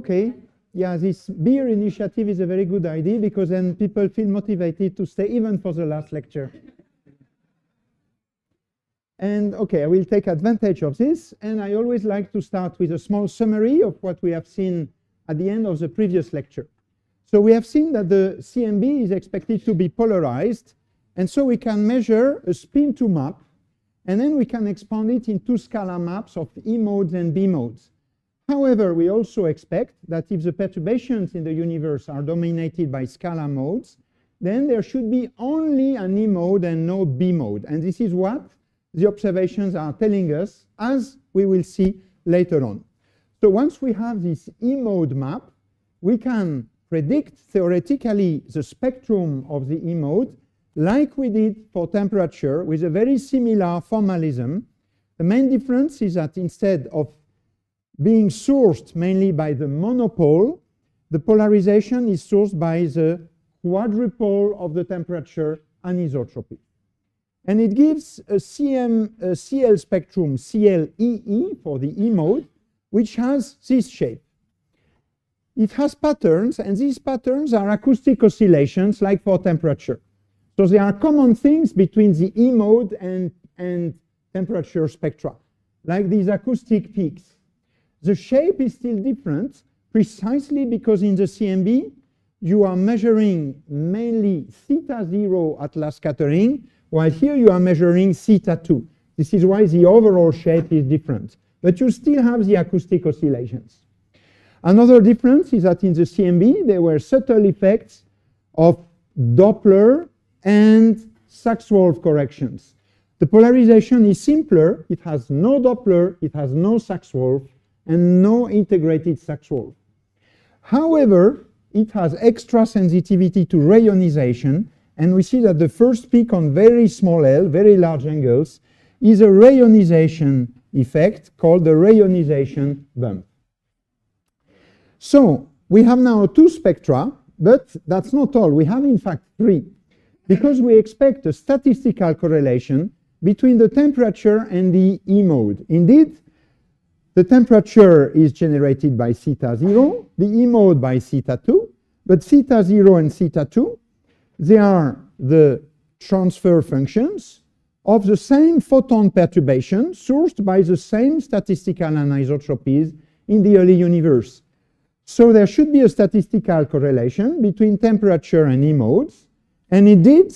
okay, yeah, this beer initiative is a very good idea because then people feel motivated to stay even for the last lecture. And okay, I will take advantage of this, and I always like to start with a small summary of what we have seen at the end of the previous lecture. So we have seen that the CMB is expected to be polarized, and so we can measure a spin-to map, and then we can expand it into scalar maps of E modes and B modes. However, we also expect that if the perturbations in the universe are dominated by scalar modes, then there should be only an E mode and no B mode. And this is what the observations are telling us, as we will see later on. So once we have this E mode map, we can predict theoretically the spectrum of the E mode like we did for temperature with a very similar formalism. The main difference is that instead of being sourced mainly by the monopole, the polarization is sourced by the quadrupole of the temperature anisotropy. And it gives a CL spectrum, CLEE for the E mode, which has this shape. It has patterns, and these patterns are acoustic oscillations like for temperature. So there are common things between the E mode and temperature spectra, like these acoustic peaks. The shape is still different precisely because in the CMB you are measuring mainly θ0 at last scattering, while here you are measuring θ2. This is why the overall shape is different. But you still have the acoustic oscillations. Another difference is that in the CMB there were subtle effects of Doppler and Sachs-Wolf corrections. The polarization is simpler. It has no Doppler, it has no Sachs-Wolf, and no integrated Sachs-Wolf. However, it has extra sensitivity to rayonization, and we see that the first peak on very small L, very large angles, is a rayonization effect called the rayonization bump. So we have now two spectra, but that's not all. We have in fact three, because we expect a statistical correlation between the temperature and the E mode. Indeed, the temperature is generated by θ0, the E mode by θ2, but θ0 and θ2, they are the transfer functions of the same photon perturbation sourced by the same statistical anisotropies in the early universe. So there should be a statistical correlation between temperature and E modes, and indeed,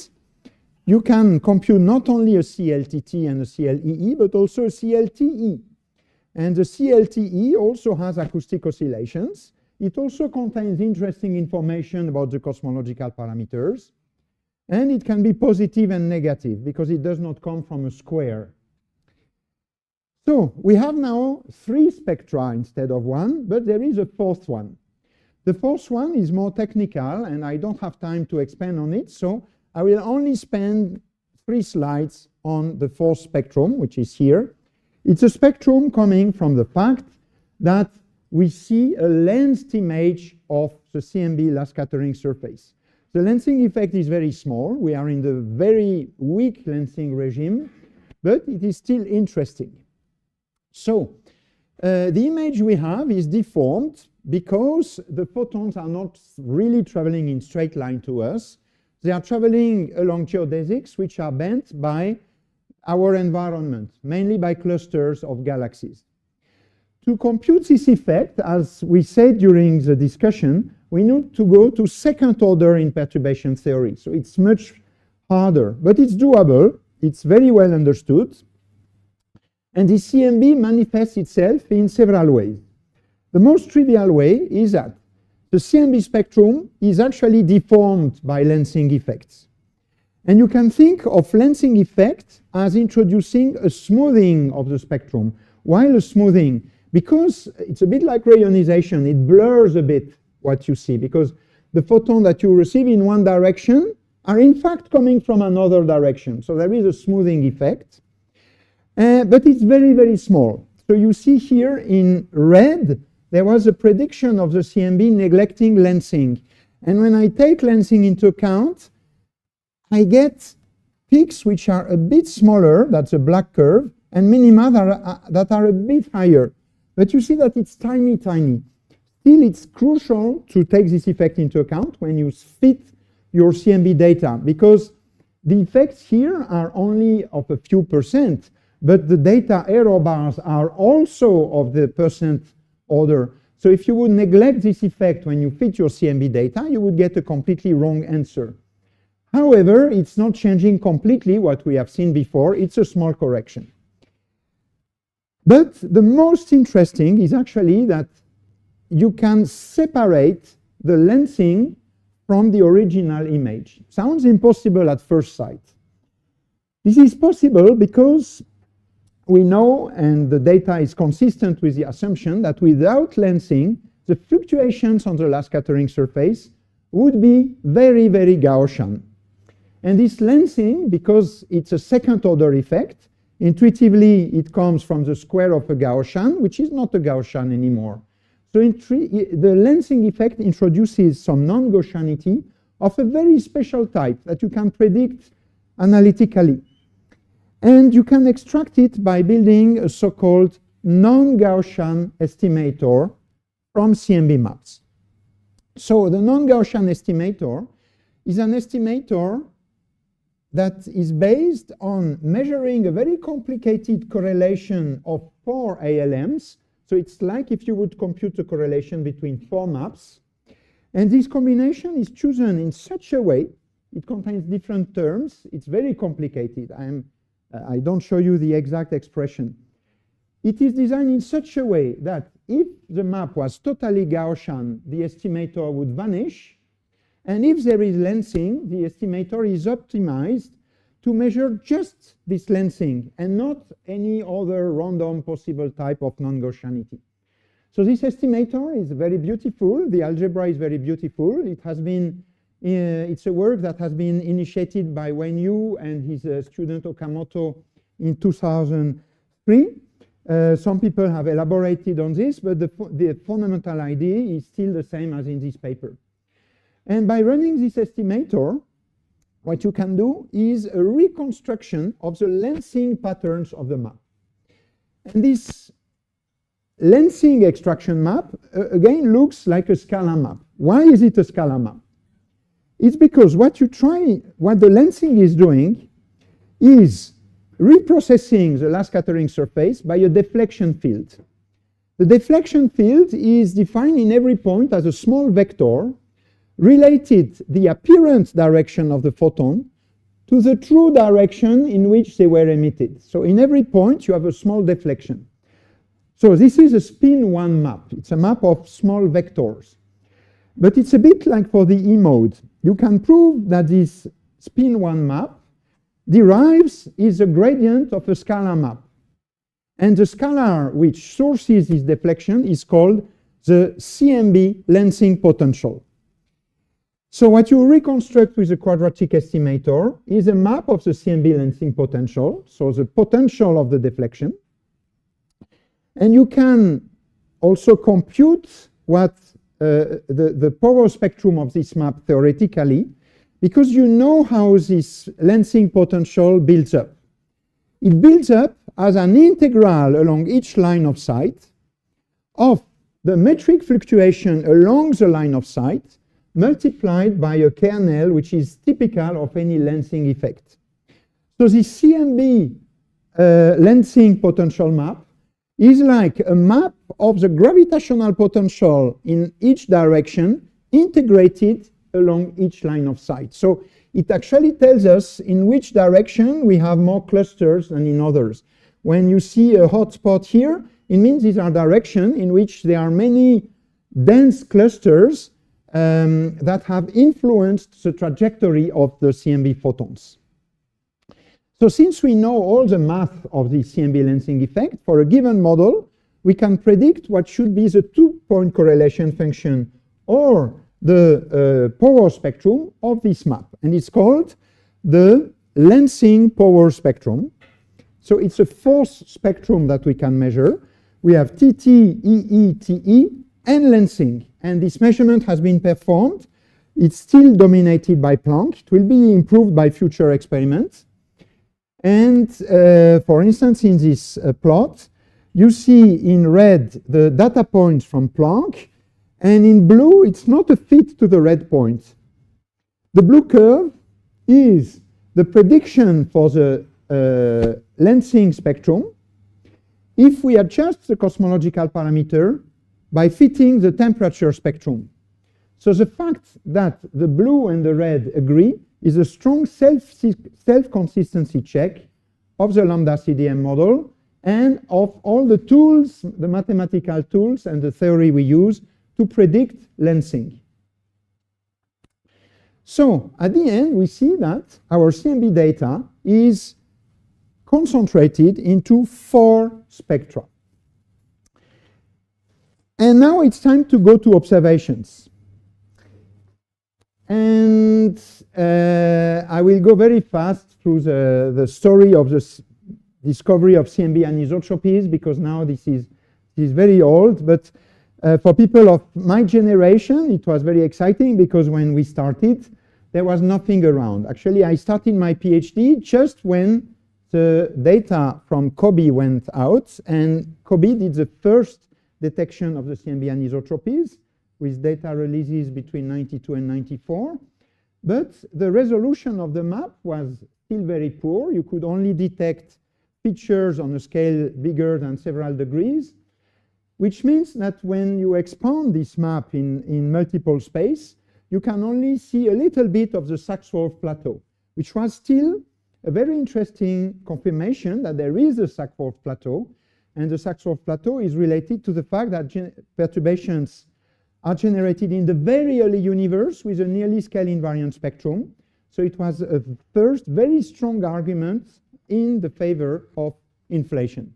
you can compute not only a CLTT and a CLEE, but also a CLTE. And the CLTE also has acoustic oscillations. It also contains interesting information about the cosmological parameters. And it can be positive and negative because it does not come from a square. So we have now three spectra instead of one, but there is a fourth one. The fourth one is more technical, and I don't have time to expand on it, so I will only spend 3 slides on the fourth spectrum, which is here. It's a spectrum coming from the fact that we see a lensed image of the CMB last scattering surface. The lensing effect is very small. We are in the very weak lensing regime, but it is still interesting. So the image we have is deformed because the photons are not really traveling in straight line to us. They are traveling along geodesics, which are bent by our environment, mainly by clusters of galaxies. To compute this effect, as we said during the discussion, we need to go to second order in perturbation theory. So it's much harder, but it's doable. It's very well understood. And the CMB manifests itself in several ways. The most trivial way is that the CMB spectrum is actually deformed by lensing effects. And you can think of lensing effect as introducing a smoothing of the spectrum. Why a smoothing? Because it's a bit like rayonization. It blurs a bit what you see, because the photons that you receive in one direction are in fact coming from another direction. So there is a smoothing effect. But it's very, very small. So you see here in red, there was a prediction of the CMB neglecting lensing. And when I take lensing into account, I get peaks which are a bit smaller, that's a black curve, and minima that are a bit higher. But you see that it's tiny, tiny. Still, it's crucial to take this effect into account when you fit your CMB data, because the effects here are only of a few percent, but the data error bars are also of the percent order. So if you would neglect this effect when you fit your CMB data, you would get a completely wrong answer. However, it's not changing completely what we have seen before. It's a small correction. But the most interesting is actually that you can separate the lensing from the original image. Sounds impossible at first sight. This is possible because we know, and the data is consistent with the assumption, that without lensing, the fluctuations on the last scattering surface would be very, very Gaussian. And this lensing, because it's a second order effect, intuitively it comes from the square of a Gaussian, which is not a Gaussian anymore. So the lensing effect introduces some non-Gaussianity of a very special type that you can predict analytically. And you can extract it by building a so-called non-Gaussian estimator from CMB maps. So the non-Gaussian estimator is an estimator that is based on measuring a very complicated correlation of 4 ALMs. So it's like if you would compute a correlation between 4 maps. And this combination is chosen in such a way, it contains different terms, it's very complicated. I don't show you the exact expression. It is designed in such a way that if the map was totally Gaussian, the estimator would vanish. And if there is lensing, the estimator is optimized to measure just this lensing and not any other random possible type of non-Gaussianity. So this estimator is very beautiful. The algebra is very beautiful. It has been, it's a work that has been initiated by Wen Yu and his student Okamoto in 2003. Some people have elaborated on this, but the fundamental idea is still the same as in this paper. And by running this estimator, what you can do is a reconstruction of the lensing patterns of the map. And this lensing extraction map, again, looks like a scalar map. Why is it a scalar map? It's because what the lensing is doing is reprocessing the last scattering surface by a deflection field. The deflection field is defined in every point as a small vector related the apparent direction of the photon to the true direction in which they were emitted. So in every point you have a small deflection. So this is a spin-one map. It's a map of small vectors. But it's a bit like for the E-mode. You can prove that this spin-one map is a gradient of a scalar map. And the scalar which sources this deflection is called the CMB lensing potential. So what you reconstruct with a quadratic estimator is a map of the CMB lensing potential, so the potential of the deflection. And you can also compute what the power spectrum of this map theoretically, because you know how this lensing potential builds up. It builds up as an integral along each line of sight of the metric fluctuation along the line of sight multiplied by a kernel which is typical of any lensing effect. So the CMB lensing potential map is like a map of the gravitational potential in each direction integrated along each line of sight. So it actually tells us in which direction we have more clusters than in others. When you see a hot spot here, it means these are directions in which there are many dense clusters that have influenced the trajectory of the CMB photons. So since we know all the math of the CMB lensing effect, for a given model, we can predict what should be the two-point correlation function or the power spectrum of this map. And it's called the lensing power spectrum. So it's a force spectrum that we can measure. We have TT, EE, TE, and lensing. And this measurement has been performed. It's still dominated by Planck. It will be improved by future experiments. And for instance, in this plot, you see in red the data points from Planck And in blue, it's not a fit to the red point. The blue curve is the prediction for the lensing spectrum if we adjust the cosmological parameter by fitting the temperature spectrum. So the fact that the blue and the red agree is a strong self-consistency check of the lambda CDM model and of all the tools, the mathematical tools and the theory we use to predict lensing. So at the end, we see that our CMB data is concentrated into 4 spectra. And now it's time to go to observations. And I will go very fast through the story of the discovery of CMB anisotropies, because now this is very old. But for people of my generation, it was very exciting, because when we started, there was nothing around. Actually, I started my PhD just when the data from COBE went out, and COBE did the first detection of the CMB anisotropies with data releases between 92 and 94. But the resolution of the map was still very poor. You could only detect features on a scale bigger than several degrees, which means that when you expand this map in multiple space, you can only see a little bit of the Sachs-Wolf plateau, which was still a very interesting confirmation that there is a Sachs-Wolf plateau. And the Sachs-Wolf plateau is related to the fact that perturbations are generated in the very early universe with a nearly scale invariant spectrum. So it was a first very strong argument in the favor of inflation.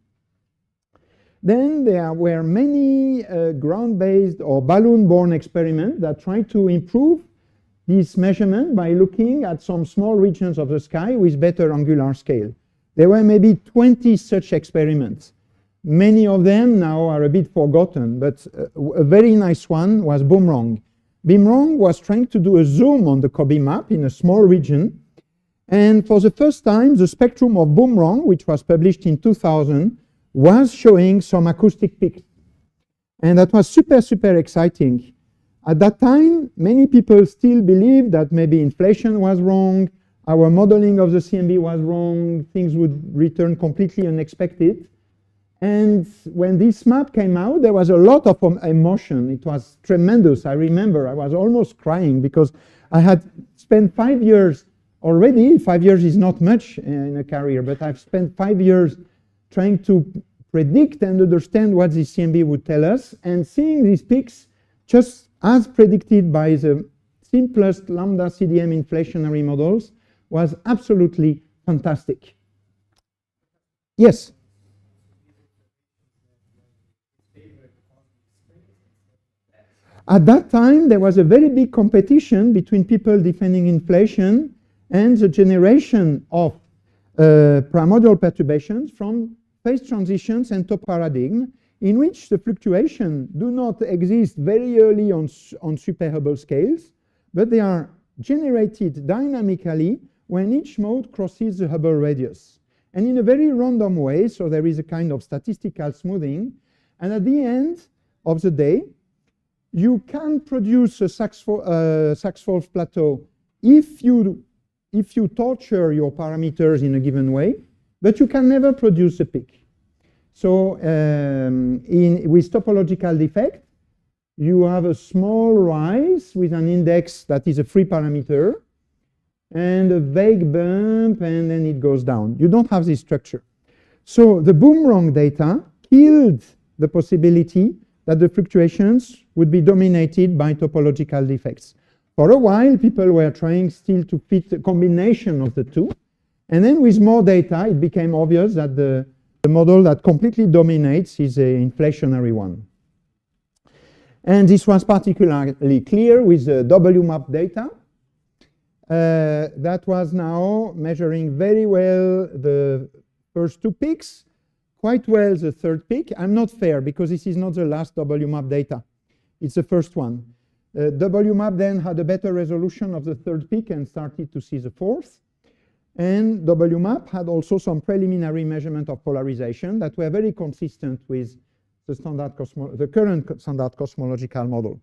Then there were many ground-based or balloon-borne experiments that tried to improve this measurement by looking at some small regions of the sky with better angular scale. There were maybe 20 such experiments. Many of them now are a bit forgotten, but a very nice one was Boomerang. Boomerang was trying to do a zoom on the COBE map in a small region, and for the first time, the spectrum of Boomerang, which was published in 2000, was showing some acoustic peaks. And that was super, super exciting. At that time, many people still believed that maybe inflation was wrong, our modeling of the CMB was wrong, things would return completely unexpected. And when this map came out, there was a lot of emotion. It was tremendous. I remember I was almost crying because I had spent 5 years already. 5 years is not much in a career, but I've spent 5 years trying to predict and understand what the CMB would tell us, and seeing these peaks just as predicted by the simplest lambda CDM inflationary models was absolutely fantastic. Yes? At that time, there was a very big competition between people defending inflation and the generation of primordial perturbations from phase transitions and top paradigm, in which the fluctuations do not exist very early on super Hubble scales, but they are generated dynamically when each mode crosses the Hubble radius. And in a very random way, so there is a kind of statistical smoothing, and at the end of the day, you can produce a Sachs-Wolf plateau if you torture your parameters in a given way, but you can never produce a peak. So with topological defect, you have a small rise with an index that is a free parameter, and a vague bump, and then it goes down. You don't have this structure. So the Boomerang data killed the possibility that the fluctuations would be dominated by topological defects. For a while, people were trying still to fit a combination of the two. And then with more data, it became obvious that the model that completely dominates is an inflationary one. And this was particularly clear with the WMAP data. That was now measuring very well the first 2 peaks, quite well the third peak. I'm not fair because this is not the last WMAP data. It's the first one. WMAP then had a better resolution of the third peak and started to see the fourth. And WMAP had also some preliminary measurement of polarization that were very consistent with the current standard cosmological model.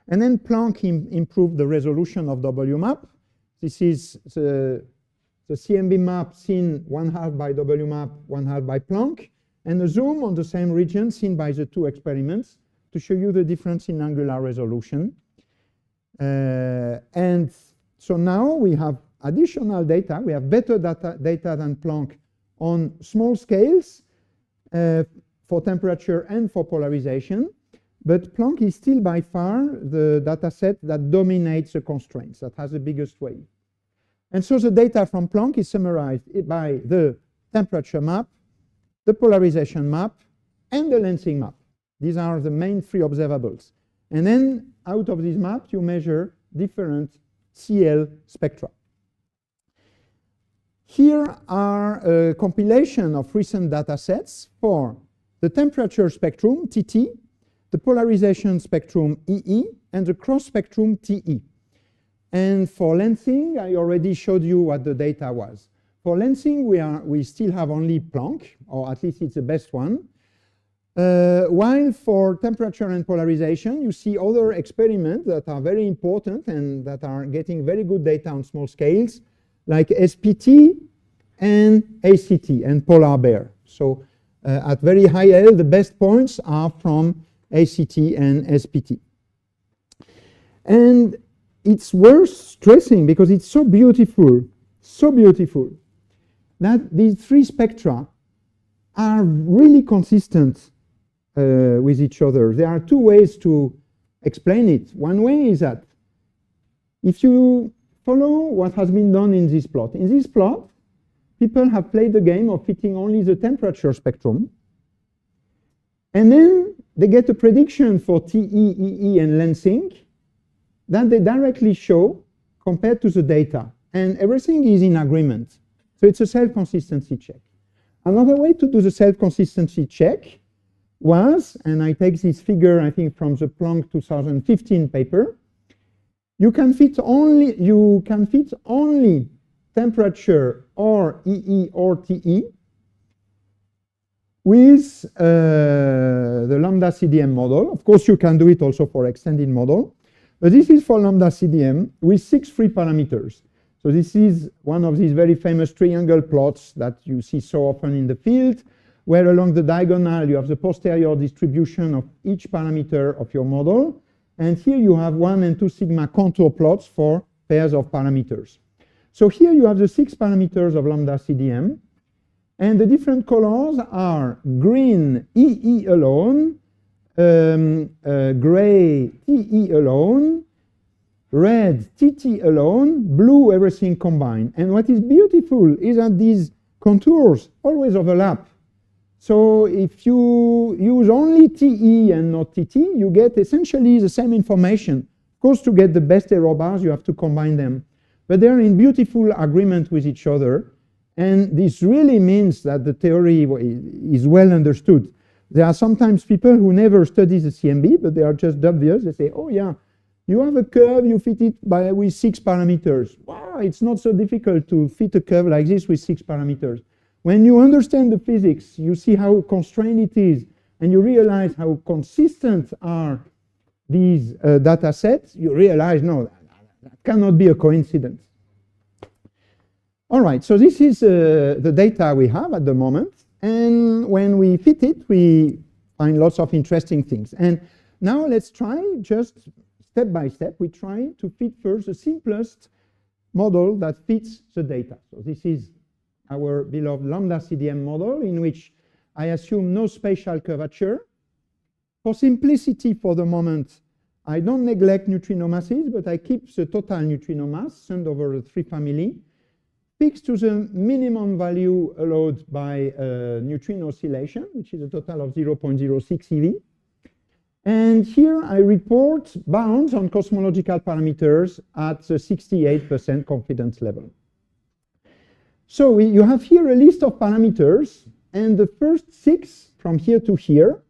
And then Planck improved the resolution of WMAP. This is the CMB map seen 1/2 by WMAP, 1/2 by Planck, and a zoom on the same region seen by the two experiments to show you the difference in angular resolution. And so now we have additional data. We have better data than Planck on small scales for temperature and for polarization. But Planck is still by far the data set that dominates the constraints, that has the biggest weight. And so the data from Planck is summarized by the temperature map, the polarization map, and the lensing map. These are the main three observables. And then out of this map, you measure different CL spectra. Here are a compilation of recent data sets for the temperature spectrum, TT, the polarization spectrum, EE, and the cross spectrum, TE. And for lensing, I already showed you what the data was. For lensing, we still have only Planck, or at least it's the best one. While for temperature and polarization, you see other experiments that are very important and that are getting very good data on small scales, like SPT and ACT and polar bear. So at very high L, the best points are from ACT and SPT. And it's worth stressing because it's so beautiful, that these three spectra are really consistent with each other. There are two ways to explain it. One way is that if you follow what has been done in this plot. In this plot, people have played the game of fitting only the temperature spectrum, and then they get a prediction for TE, EE, and lensing that they directly show compared to the data. And everything is in agreement. So it's a self-consistency check. Another way to do the self-consistency check was, and I take this figure, I think, from the Planck 2015 paper, you can fit only temperature or EE or TE with the lambda CDM model. Of course, you can do it also for extended model. But this is for lambda CDM with 6 free parameters. So this is one of these very famous triangle plots that you see so often in the field, where along the diagonal you have the posterior distribution of each parameter of your model. And here you have 1 and 2 sigma contour plots for pairs of parameters. So here you have the 6 parameters of lambda CDM. And the different colors are green, EE alone, gray, TE alone, red, TT alone, blue, everything combined. And what is beautiful is that these contours always overlap. So if you use only TE and not TT, you get essentially the same information. Of course, to get the best error bars, you have to combine them. But they're in beautiful agreement with each other. And this really means that the theory is well understood. There are sometimes people who never study the CMB, but they are just obvious. They say, oh yeah, you have a curve, you fit it with 6 parameters. Wow, it's not so difficult to fit a curve like this with 6 parameters. When you understand the physics, you see how constrained it is, and you realize how consistent are these data sets, you realize, no, that cannot be a coincidence. All right, so this is the data we have at the moment. And when we fit it, we find lots of interesting things. And now let's try, just step by step, we try to fit first the simplest model that fits the data. So this is our beloved lambda CDM model, in which I assume no spatial curvature. For simplicity for the moment, I don't neglect neutrino masses, but I keep the total neutrino mass summed over the 3 family, fixed to the minimum value allowed by neutrino oscillation, which is a total of 0.06 eV. And here I report bounds on cosmological parameters at the 68% confidence level. So you have here a list of parameters, and the first 6 from here to here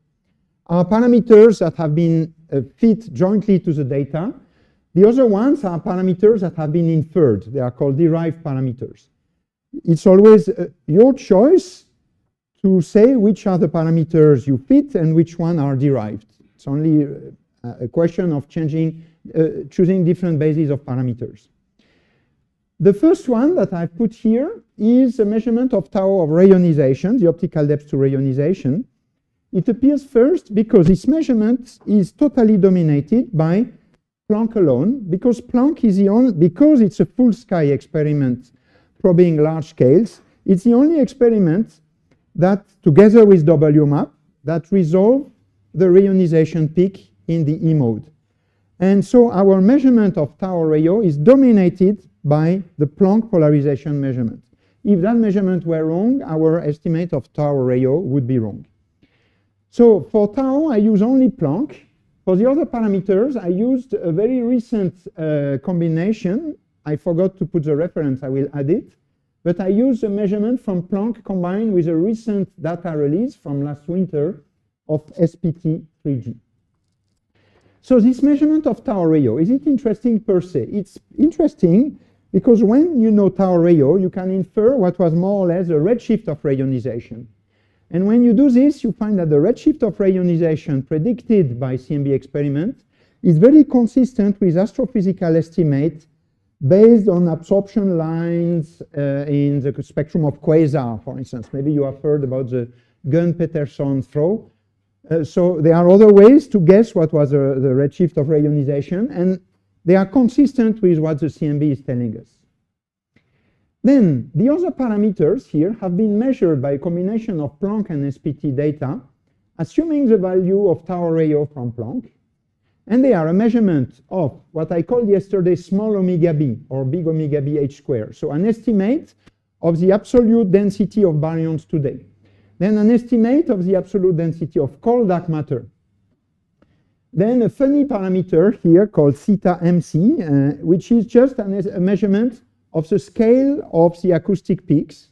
are parameters that have been fit jointly to the data. The other ones are parameters that have been inferred. They are called derived parameters. It's always your choice to say which are the parameters you fit and which one are derived. It's only a question of changing choosing different bases of parameters. The first one that I've put here is a measurement of tau of rayonization, the optical depth to rayonization. It appears first because this measurement is totally dominated by Planck alone, because Planck is the only, because it's a full sky experiment probing large scales, it's the only experiment that, together with WMAP, that resolve the rayonization peak in the E mode. And so our measurement of tau rayo is dominated by the Planck polarization measurement. If that measurement were wrong, our estimate of tau rayo would be wrong. So for tau, I use only Planck. For the other parameters, I used a very recent combination. I forgot to put the reference, I will add it. But I used a measurement from Planck combined with a recent data release from last winter of SPT3G. So this measurement of tau rayo, is it interesting per se? It's interesting because when you know tau rayo, you can infer what was more or less a redshift of rayonization. And when you do this, you find that the redshift of rayonization predicted by CMB experiment is very consistent with astrophysical estimate based on absorption lines in the spectrum of quasar, for instance. Maybe you have heard about the Gunn-Peterson throw. So there are other ways to guess what was the redshift of rayonization, and they are consistent with what the CMB is telling us. Then the other parameters here have been measured by a combination of Planck and SPT data, assuming the value of tau rayo from Planck. And they are a measurement of what I called yesterday small omega b, or big omega b h squared. So an estimate of the absolute density of baryons today. Then an estimate of the absolute density of cold dark matter. Then a funny parameter here called theta MC, which is just a measurement of the scale of the acoustic peaks.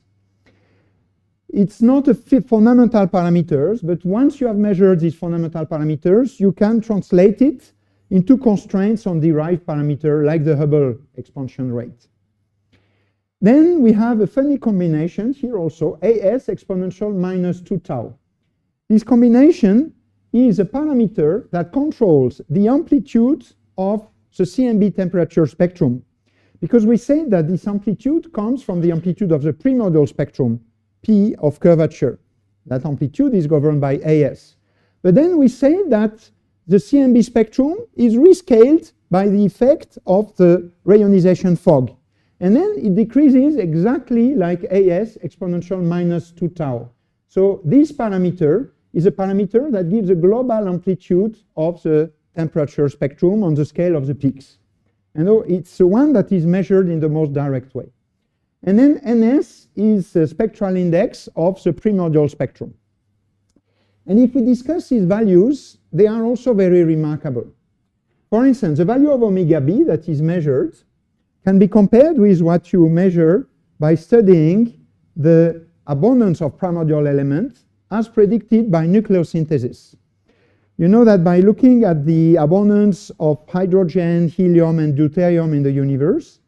It's not a fundamental parameters, but once you have measured these fundamental parameters, you can translate it into constraints on derived parameter like the Hubble expansion rate. Then we have a funny combination here also, AS exponential minus 2 tau. This combination is a parameter that controls the amplitude of the CMB temperature spectrum. Because we say that this amplitude comes from the amplitude of the primordial spectrum, P of curvature. That amplitude is governed by AS. But then we say that the CMB spectrum is rescaled by the effect of the rayonization fog. And then it decreases exactly like AS exponential minus 2 tau. So this parameter is a parameter that gives a global amplitude of the temperature spectrum on the scale of the peaks. And it's the one that is measured in the most direct way. And then NS is the spectral index of the primordial spectrum. And if we discuss these values, they are also very remarkable. For instance, the value of omega b that is measured can be compared with what you measure by studying the abundance of primordial elements as predicted by nucleosynthesis. You know that by looking at the abundance of hydrogen, helium, and deuterium in the universe,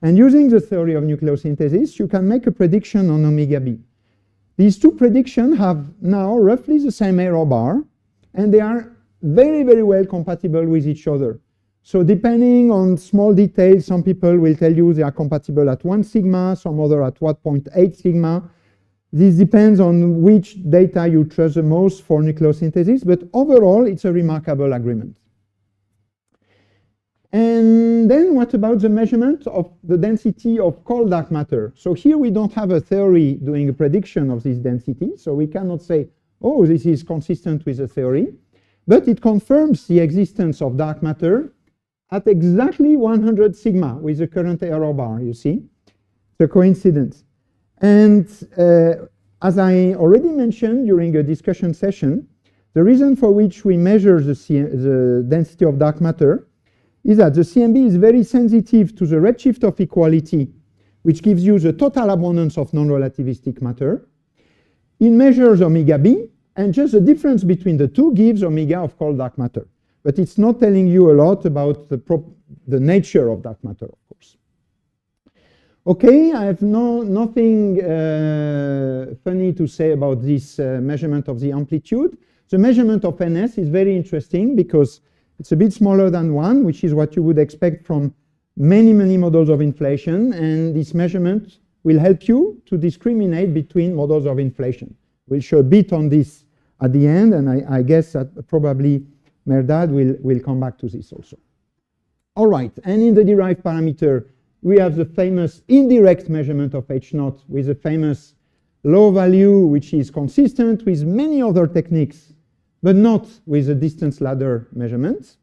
and using the theory of nucleosynthesis, you can make a prediction on omega b. These two predictions have now roughly the same error bar, and they are very, very well compatible with each other. So depending on small details, some people will tell you they are compatible at 1 sigma, some other at 1.8 sigma. This depends on which data you trust the most for nucleosynthesis, but overall it's a remarkable agreement. And then what about the measurement of the density of cold dark matter? So here we don't have a theory doing a prediction of this density, so we cannot say, oh, this is consistent with the theory, but it confirms the existence of dark matter at exactly 100 sigma with the current error bar, you see. It's a coincidence. And as I already mentioned during a discussion session, the reason for which we measure the density of dark matter is that the CMB is very sensitive to the redshift of equality, which gives you the total abundance of non-relativistic matter. It measures omega b, and just the difference between the two gives omega of cold dark matter. But it's not telling you a lot about the nature of dark matter, of course. Okay, I have nothing funny to say about this measurement of the amplitude. The measurement of NS is very interesting because It's a bit smaller than 1, which is what you would expect from many, many models of inflation, and this measurement will help you to discriminate between models of inflation. We'll show a bit on this at the end, and I guess that probably Mehrdad will come back to this also. All right, and in the derived parameter, we have the famous indirect measurement of H0 with a famous low value, which is consistent with many other techniques, but not with the distance ladder measurements.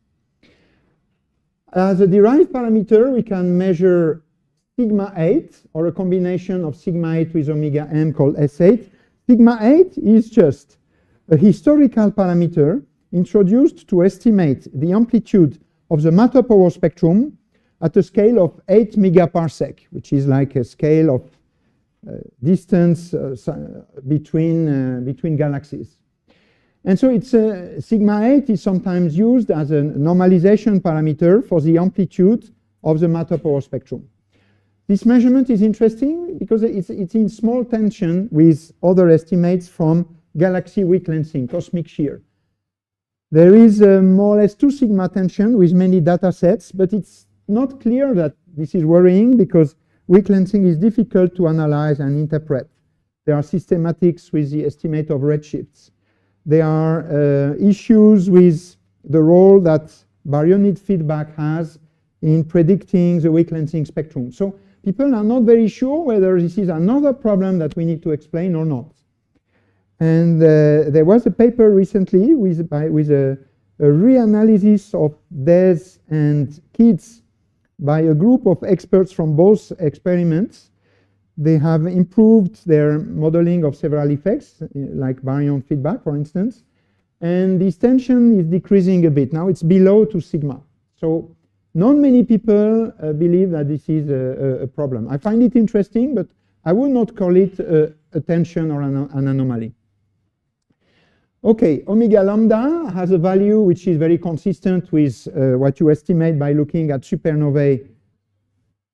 As a derived parameter, we can measure sigma 8, or a combination of sigma 8 with omega m called S8. Sigma 8 is just a historical parameter introduced to estimate the amplitude of the matter power spectrum at a scale of 8 megaparsec, which is like a scale of distance between galaxies. And so it's sigma 8 is sometimes used as a normalization parameter for the amplitude of the matter power spectrum. This measurement is interesting because it's in small tension with other estimates from galaxy weak lensing, cosmic shear. There is more or less 2 sigma tension with many data sets, but it's not clear that this is worrying because weak lensing is difficult to analyze and interpret. There are systematics with the estimate of redshifts. There are issues with the role that baryonid feedback has in predicting the weak lensing spectrum. So people are not very sure whether this is another problem that we need to explain or not. And there was a paper recently with a reanalysis of DES and KIDS by a group of experts from both experiments. They have improved their modeling of several effects, like baryon feedback, for instance, and this tension is decreasing a bit. Now it's below 2 sigma. So not many people believe that this is a problem. I find it interesting, but I would not call it a tension or an anomaly. Okay, omega lambda has a value which is very consistent with what you estimate by looking at supernovae.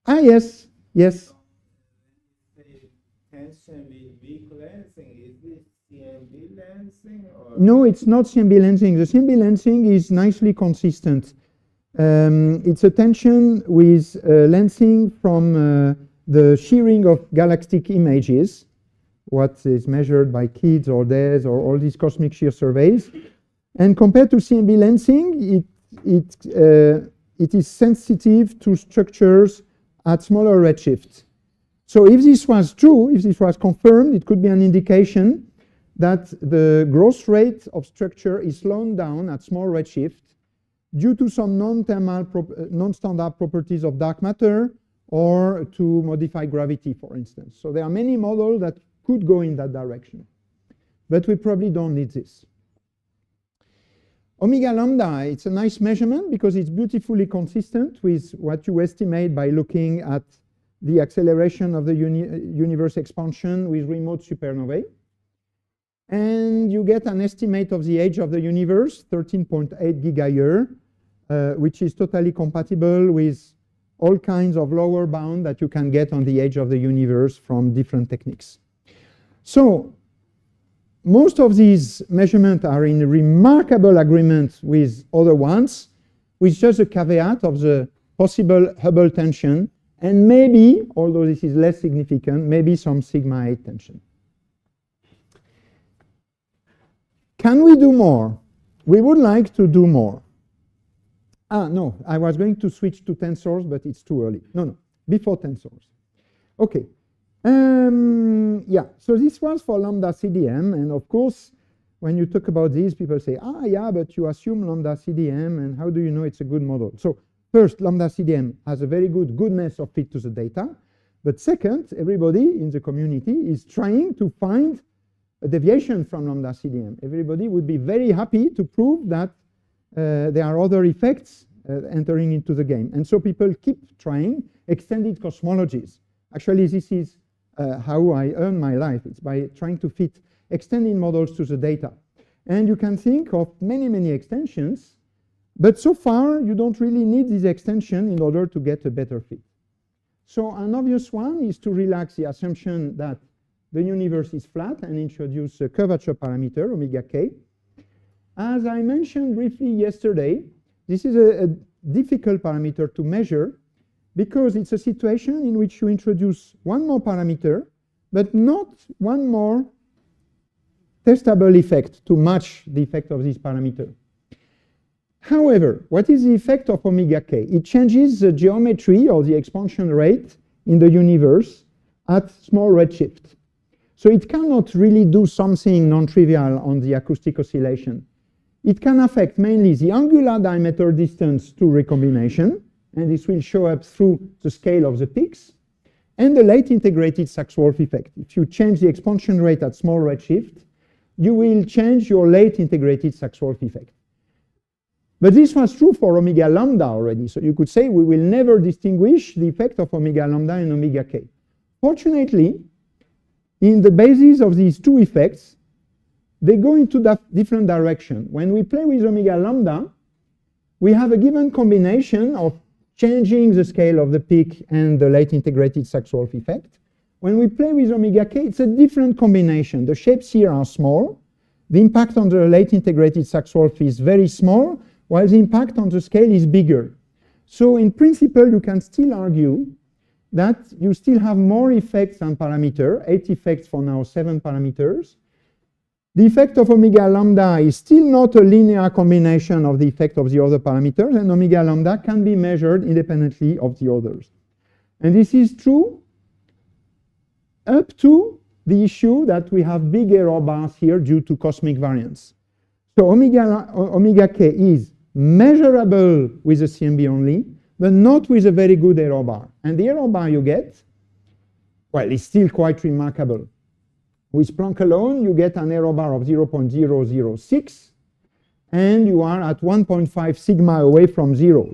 Ah, yes, yes. Tension with weak lensing, is this CMB lensing? Or? No, it's not CMB lensing. The CMB lensing is nicely consistent. It's a tension with lensing from the shearing of galactic images, what is measured by KIDS or DES or all these cosmic shear surveys. And compared to CMB lensing, it is sensitive to structures at smaller redshifts. So if this was true, if this was confirmed, it could be an indication that the growth rate of structure is slowed down at small redshift due to some non-standard properties of dark matter or to modify gravity, for instance. So there are many models that could go in that direction, but we probably don't need this. Omega lambda, it's a nice measurement because it's beautifully consistent with what you estimate by looking at the acceleration of the universe expansion with remote supernovae. And you get an estimate of the age of the universe, 13.8 gigayear, which is totally compatible with all kinds of lower bound that you can get on the age of the universe from different techniques. So most of these measurements are in remarkable agreement with other ones, with just a caveat of the possible Hubble tension, and maybe, although this is less significant, maybe some sigma 8 tension. Can we do more? We would like to do more. Ah, no, I was going to switch to tensors, but it's too early. No, before tensors. Okay. Yeah, so this was for lambda CDM, and of course, when you talk about this, people say, ah, yeah, but you assume lambda CDM, and how do you know it's a good model? So first, lambda CDM has a very good goodness of fit to the data, but second, everybody in the community is trying to find a deviation from lambda CDM. Everybody would be very happy to prove that there are other effects entering into the game. And so people keep trying extended cosmologies. Actually, this is how I earn my life. It's by trying to fit extending models to the data. And you can think of many, many extensions, but so far you don't really need this extension in order to get a better fit. So an obvious one is to relax the assumption that the universe is flat and introduce a curvature parameter, omega k. As I mentioned briefly yesterday, This is a difficult parameter to measure because it's a situation in which you introduce one more parameter, but not one more testable effect to match the effect of this parameter. However, what is the effect of omega k? It changes the geometry or the expansion rate in the universe at small redshift. So it cannot really do something non-trivial on the acoustic oscillation. It can affect mainly the angular diameter distance to recombination, and this will show up through the scale of the peaks, and the late integrated Sachs-Wolf effect. If you change the expansion rate at small redshift, you will change your late integrated Sachs-Wolf effect. But this was true for omega lambda already, so you could say we will never distinguish the effect of omega lambda and omega k. Fortunately, in the basis of these two effects, they go into different direction. When we play with omega lambda, we have a given combination of changing the scale of the peak and the late integrated Sachs-Wolf effect. When we play with omega k, it's a different combination. The shapes here are small. The impact on the late integrated Sachs-Wolf is very small, while the impact on the scale is bigger. So in principle, you can still argue that you still have more effects than parameter, 8 effects for now, 7 parameters. The effect of omega lambda is still not a linear combination of the effect of the other parameters, and omega lambda can be measured independently of the others. And this is true up to the issue that we have big error bars here due to cosmic variance. So omega k is measurable with a CMB only, but not with a very good error bar. And the error bar you get, well, is still quite remarkable. With Planck alone, you get an error bar of 0.006, and you are at 1.5 sigma away from 0,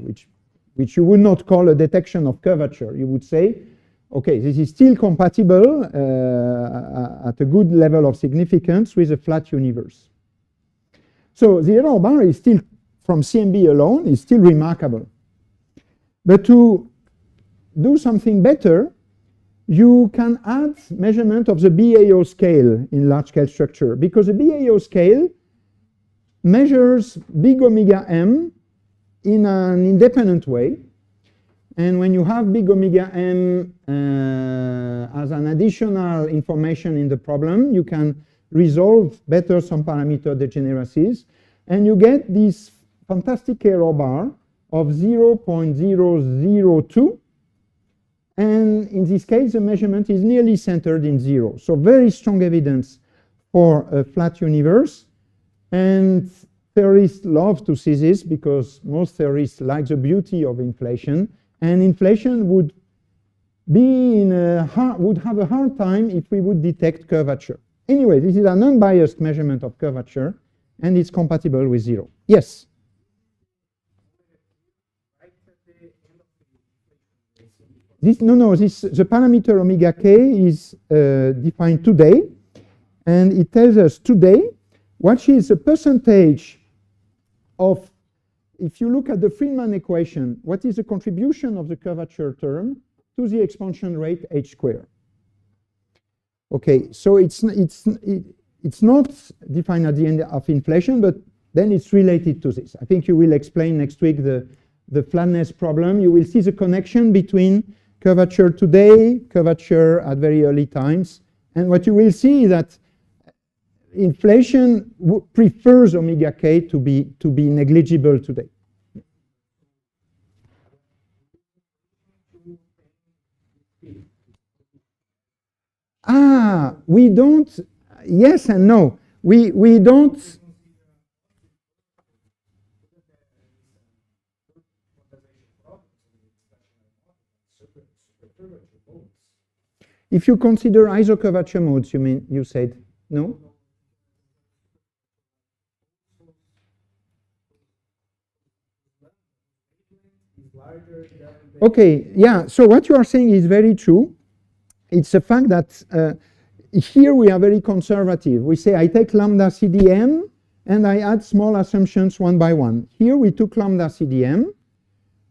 which you would not call a detection of curvature. You would say, okay, this is still compatible at a good level of significance with a flat universe. So the error bar is still, from CMB alone, is still remarkable. But to do something better, you can add measurement of the BAO scale in large-scale structure, because the BAO scale measures big omega m in an independent way. And when you have big omega m as an additional information in the problem, you can resolve better some parameter degeneracies, and you get this fantastic error bar of 0.002. And in this case, the measurement is nearly centered in 0. So very strong evidence for a flat universe. And theorists love to see this because most theorists like the beauty of inflation. And inflation would have a hard time if we would detect curvature. Anyway, this is an unbiased measurement of curvature, and it's compatible with 0. Yes? The parameter omega k is defined today, and it tells us today what is the percentage of, if you look at the Friedman equation, what is the contribution of the curvature term to the expansion rate h squared. Okay, so it's not defined at the end of inflation, but then it's related to this. I think you will explain next week the flatness problem. You will see the connection between curvature today, curvature at very early times. And what you will see is that inflation prefers omega k to be negligible today. We don't, yes and no. We don't. If you consider isocurvature modes, you said no? Okay, yeah, so what you are saying is very true. It's the fact that here we are very conservative. We say I take lambda CDM and I add small assumptions one by one. Here we took lambda CDM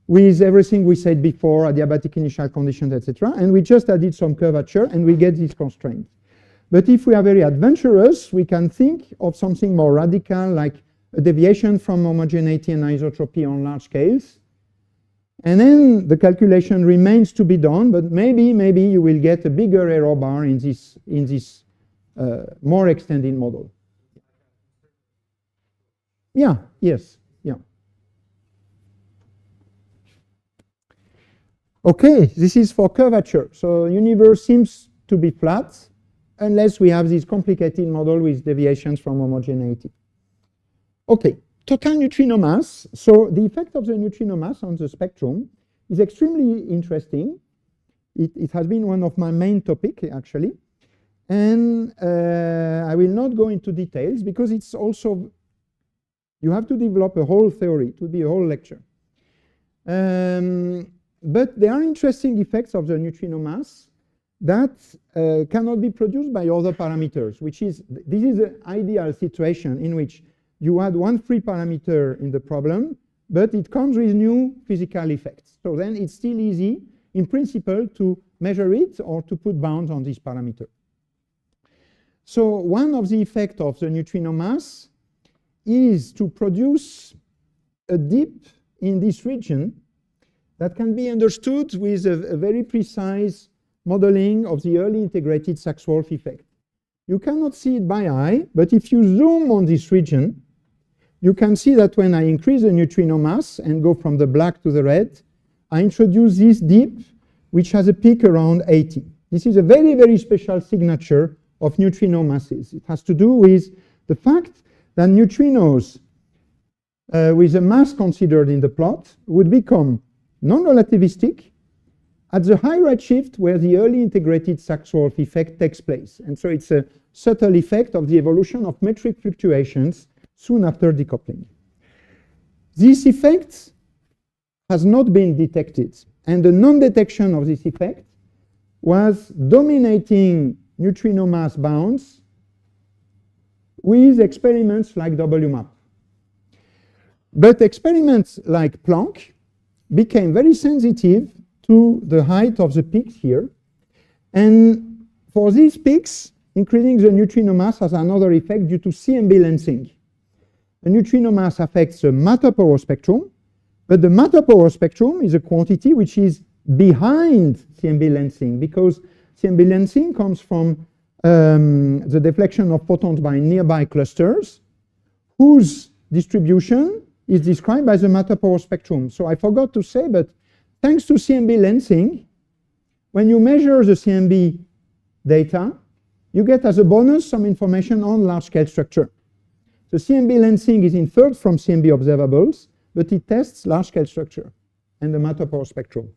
with everything we said before, adiabatic initial conditions, etc. And we just added some curvature and we get this constraint. But if we are very adventurous, we can think of something more radical, like a deviation from homogeneity and anisotropy on large scales. And then the calculation remains to be done, but maybe you will get a bigger error bar in this more extended model. Yeah, yes, yeah. Okay, this is for curvature. So the universe seems to be flat unless we have this complicated model with deviations from homogeneity. Okay, total neutrino mass. So the effect of the neutrino mass on the spectrum is extremely interesting. It has been one of my main topics, actually. And I will not go into details because it's also, you have to develop a whole theory. It would be a whole lecture. But there are interesting effects of the neutrino mass that cannot be produced by other parameters, which is, this is an ideal situation in which you add one free parameter in the problem, but it comes with new physical effects. So then it's still easy, in principle, to measure it or to put bounds on this parameter. So one of the effects of the neutrino mass is to produce a dip in this region that can be understood with a very precise modeling of the early integrated Sachs-Wolf effect. You cannot see it by eye, but if you zoom on this region, you can see that when I increase the neutrino mass and go from the black to the red, I introduce this dip, which has a peak around 80. This is a very, very special signature of neutrino masses. It has to do with the fact that neutrinos with a mass considered in the plot would become non-relativistic at the high redshift where the early integrated Sachs-Wolf effect takes place. And so it's a subtle effect of the evolution of metric fluctuations soon after decoupling. This effect has not been detected, and the non-detection of this effect was dominating neutrino mass bounds with experiments like WMAP. But experiments like Planck became very sensitive to the height of the peaks here. And for these peaks, increasing the neutrino mass has another effect due to CMB lensing. The neutrino mass affects the matter power spectrum, but the matter power spectrum is a quantity which is behind CMB lensing, because CMB lensing comes from the deflection of photons by nearby clusters, whose distribution is described by the matter power spectrum. So I forgot to say, but thanks to CMB lensing, when you measure the CMB data, you get as a bonus some information on large-scale structure. The CMB lensing is inferred from CMB observables, but it tests large-scale structure and the matter power spectrum.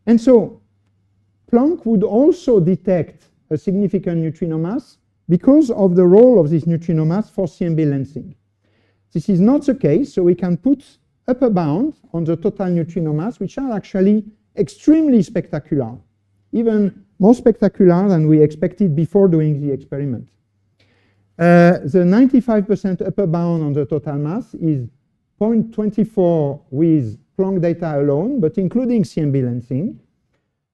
And so Planck would also detect a significant neutrino mass because of the role of this neutrino mass for CMB lensing. This is not the case, so we can put upper bound on the total neutrino mass, which are actually extremely spectacular, even more spectacular than we expected before doing the experiment. The 95% upper bound on the total mass is 0.24 with Planck data alone, but including CMB lensing,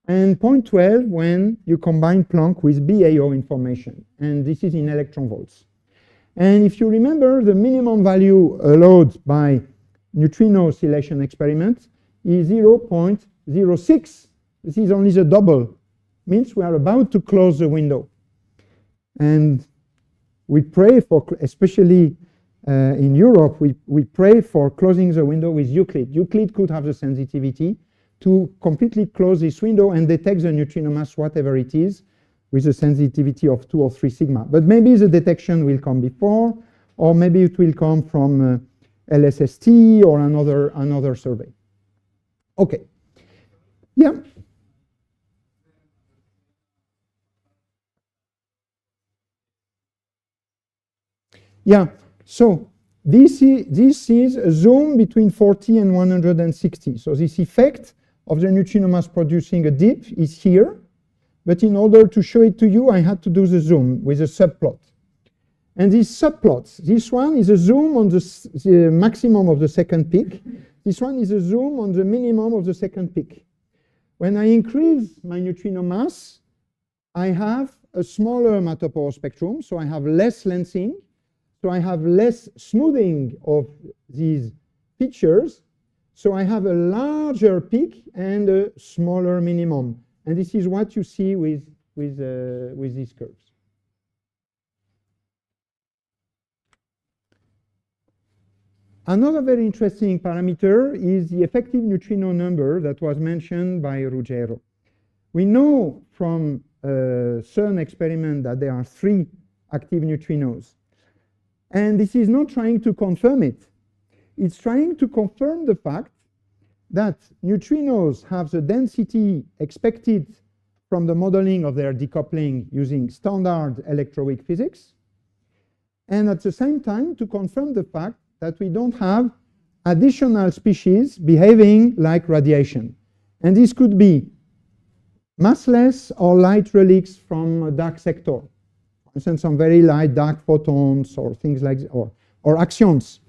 and 0.12 when you combine Planck with BAO information, and this is in electron volts. And if you remember, the minimum value allowed by neutrino oscillation experiment is 0.06. This is only the double. Means we are about to close the window. And we pray for, especially in Europe, we pray for closing the window with Euclid. Euclid could have the sensitivity to completely close this window and detect the neutrino mass, whatever it is, with a sensitivity of 2 or 3 sigma. But maybe the detection will come before, or maybe it will come from LSST or another survey. Okay. Yeah. Yeah. So this is a zoom between 40 and 160. So this effect of the neutrino mass producing a dip is here. But in order to show it to you, I had to do the zoom with a subplot. And these subplots, this one is a zoom on the maximum of the second peak. This one is a zoom on the minimum of the second peak. When I increase my neutrino mass, I have a smaller matter power spectrum, so I have less lensing. So I have less smoothing of these features. So I have a larger peak and a smaller minimum. And this is what you see with these curves. Another very interesting parameter is the effective neutrino number that was mentioned by Ruggiero. We know from a CERN experiment that there are 3 active neutrinos. And this is not trying to confirm it. It's trying to confirm the fact that neutrinos have the density expected from the modeling of their decoupling using standard electroweak physics, and at the same time to confirm the fact that we don't have additional species behaving like radiation. And this could be massless or light relics from a dark sector. For instance, some very light dark photons or things like that, or axions.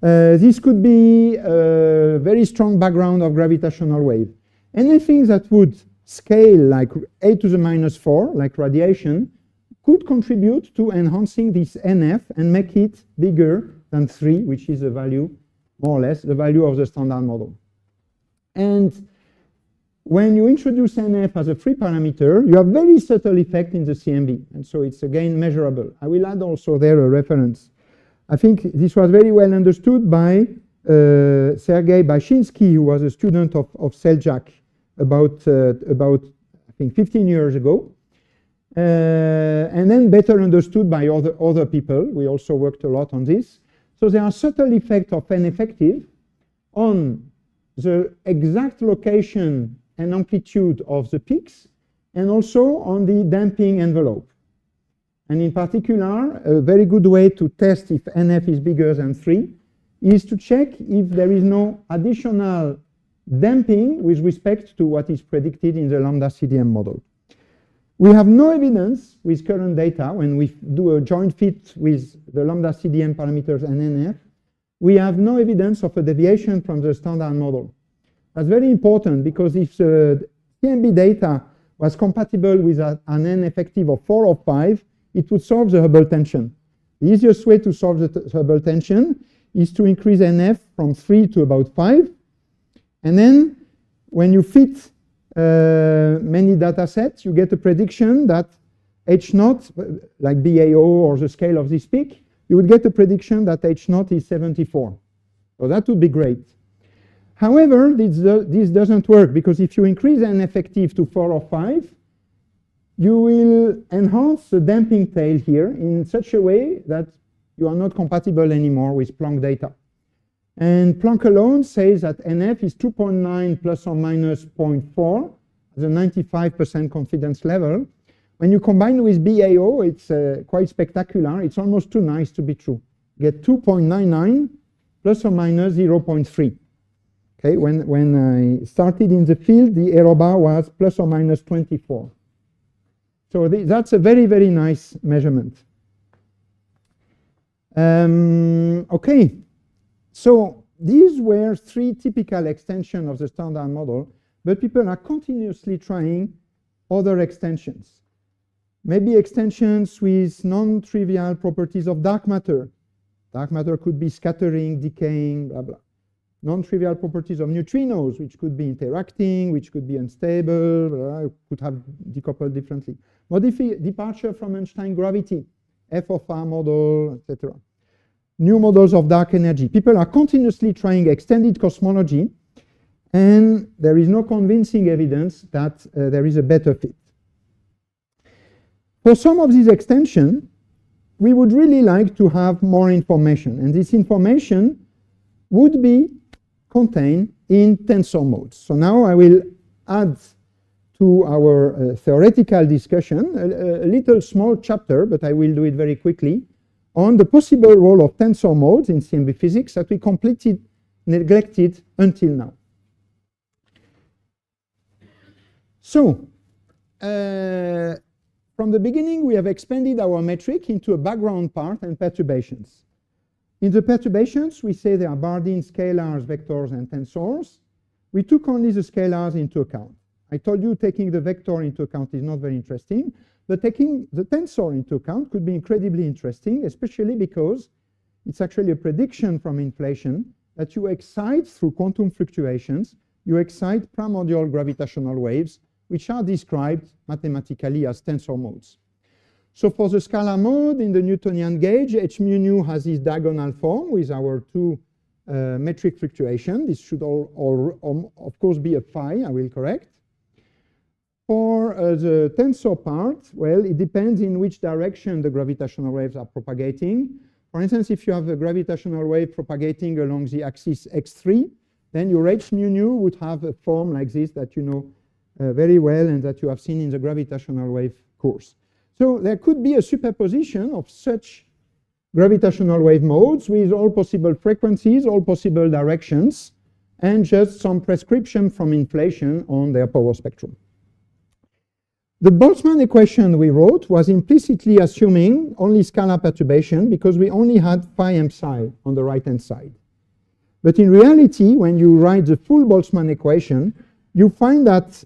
This could be a very strong background of gravitational wave. Anything that would scale like (8⁻⁴), like radiation, could contribute to enhancing this NF and make it bigger than 3, which is the value, more or less, the value of the standard model. And when you introduce NF as a free parameter, you have very subtle effect in the CMB. And so it's again measurable. I will add also there a reference. I think this was very well understood by Sergei Bashinsky, who was a student of Seljak about I think 15 years ago. And then better understood by other people. We also worked a lot on this. So there are subtle effects of N effective on the exact location and amplitude of the peaks, and also on the damping envelope. And in particular, a very good way to test if NF is bigger than 3 is to check if there is no additional damping with respect to what is predicted in the lambda CDM model. We have no evidence with current data when we do a joint fit with the lambda CDM parameters and NF. We have no evidence of a deviation from the standard model. That's very important because if the CMB data was compatible with an N effective of 4 or 5, it would solve the Hubble tension. The easiest way to solve the Hubble tension is to increase NF from 3 to about 5. And then when you fit many data sets, you get a prediction that H0, like BAO or the scale of this peak, you would get a prediction that H0 is 74. So that would be great. However, this doesn't work because if you increase N effective to 4 or 5, you will enhance the damping tail here in such a way that you are not compatible anymore with Planck data. And Planck alone says that NF is 2.9 plus or minus 0.4, the 95% confidence level. When you combine with BAO, it's quite spectacular. It's almost too nice to be true. You get 2.99 plus or minus 0.3. Okay, when I started in the field, the error bar was plus or minus 24. So that's a very, very nice measurement. Okay. So these were 3 typical extensions of the standard model, but people are continuously trying other extensions. Maybe extensions with non-trivial properties of dark matter. Dark matter could be scattering, decaying, blah, blah. Non-trivial properties of neutrinos, which could be interacting, which could be unstable, blah, could have decoupled differently. Departure from Einstein gravity, F of R model, etc. New models of dark energy. People are continuously trying extended cosmology, and there is no convincing evidence that there is a better fit. For some of these extensions, we would really like to have more information, and this information would be contained in tensor modes. So now I will add to our theoretical discussion a little small chapter, but I will do it very quickly, on the possible role of tensor modes in CMB physics that we completely neglected until now. So, from the beginning, we have expanded our metric into a background part and perturbations. In the perturbations, we say there are Bardeen scalars, vectors, and tensors. We took only the scalars into account. I told you taking the vector into account is not very interesting, but taking the tensor into account could be incredibly interesting, especially because it's actually a prediction from inflation that you excite through quantum fluctuations, you excite primordial gravitational waves, which are described mathematically as tensor modes. So for the scalar mode in the Newtonian gauge, h mu nu has this diagonal form with our two metric fluctuation. This should of course be a phi, I will correct. For the tensor part, well, it depends in which direction the gravitational waves are propagating. For instance, if you have a gravitational wave propagating along the axis x3, then your h mu nu would have a form like this that you know very well and that you have seen in the gravitational wave course. So there could be a superposition of such gravitational wave modes with all possible frequencies, all possible directions, and just some prescription from inflation on their power spectrum. The Boltzmann equation we wrote was implicitly assuming only scalar perturbation because we only had phi m psi on the right-hand side. But in reality, when you write the full Boltzmann equation, you find that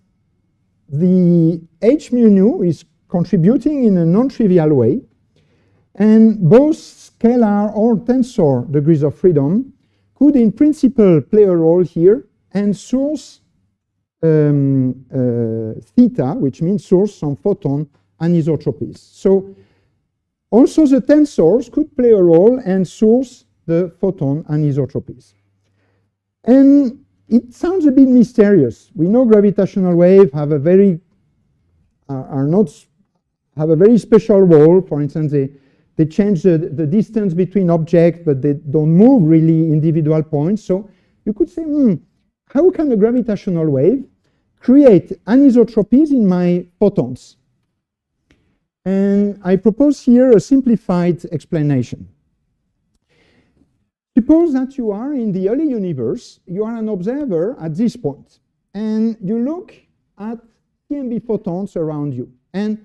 the h mu nu is contributing in a non-trivial way, and both scalar or tensor degrees of freedom could in principle play a role here and source theta, which means source some photon anisotropies. So also the tensors could play a role and source the photon anisotropies. And it sounds a bit mysterious. We know gravitational waves have a very have a very special role. For instance, they change the distance between objects, but they don't move really individual points. So you could say, how can a gravitational wave create anisotropies in my photons? And I propose here a simplified explanation. Suppose that you are in the early universe, you are an observer at this point, and you look at CMB photons around you. And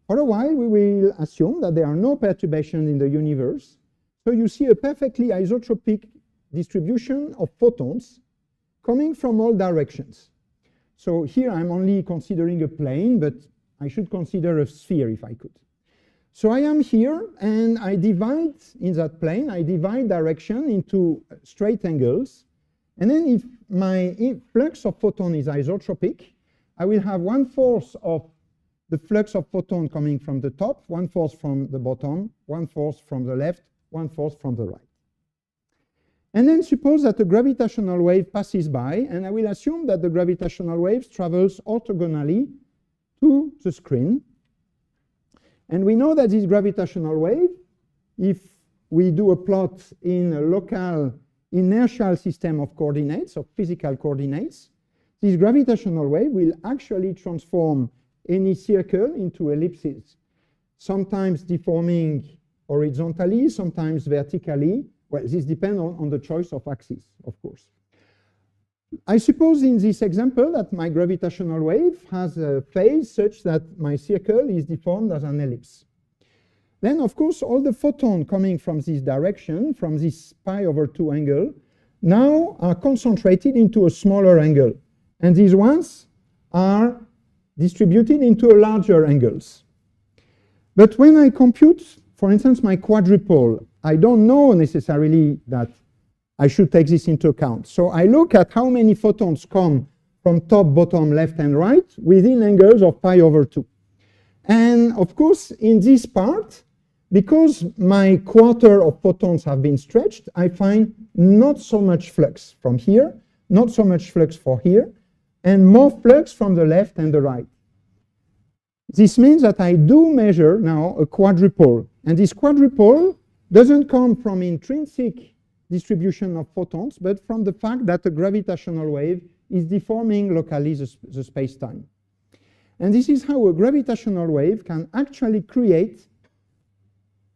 for a while, we will assume that there are no perturbations in the universe. So you see a perfectly isotropic distribution of photons coming from all directions. So here I'm only considering a plane, but I should consider a sphere if I could. So I am here, and I divide in that plane, I divide direction into straight angles. And then if my flux of photon is isotropic, I will have 1/4 of the flux of photon coming from the top, 1/4 from the bottom, 1/4 from the left, 1/4 from the right. And then suppose that a gravitational wave passes by, and I will assume that the gravitational wave travels orthogonally to the screen. And we know that this gravitational wave, if we do a plot in a local inertial system of coordinates, of physical coordinates, this gravitational wave will actually transform any circle into ellipses, sometimes deforming horizontally, sometimes vertically. Well, this depends on the choice of axis, of course. I suppose in this example that my gravitational wave has a phase such that my circle is deformed as an ellipse. Then, of course, all the photons coming from this direction, from this pi/2 angle, now are concentrated into a smaller angle. And these ones are distributed into larger angles. But when I compute, for instance, my quadrupole, I don't know necessarily that I should take this into account. So I look at how many photons come from top, bottom, left, and right within angles of pi/2. And of course, in this part, because my quarter of photons have been stretched, I find not so much flux from here, not so much flux for here, and more flux from the left and the right. This means that I do measure now a quadrupole. And this quadrupole doesn't come from intrinsic distribution of photons, but from the fact that a gravitational wave is deforming locally the space-time. And this is how a gravitational wave can actually create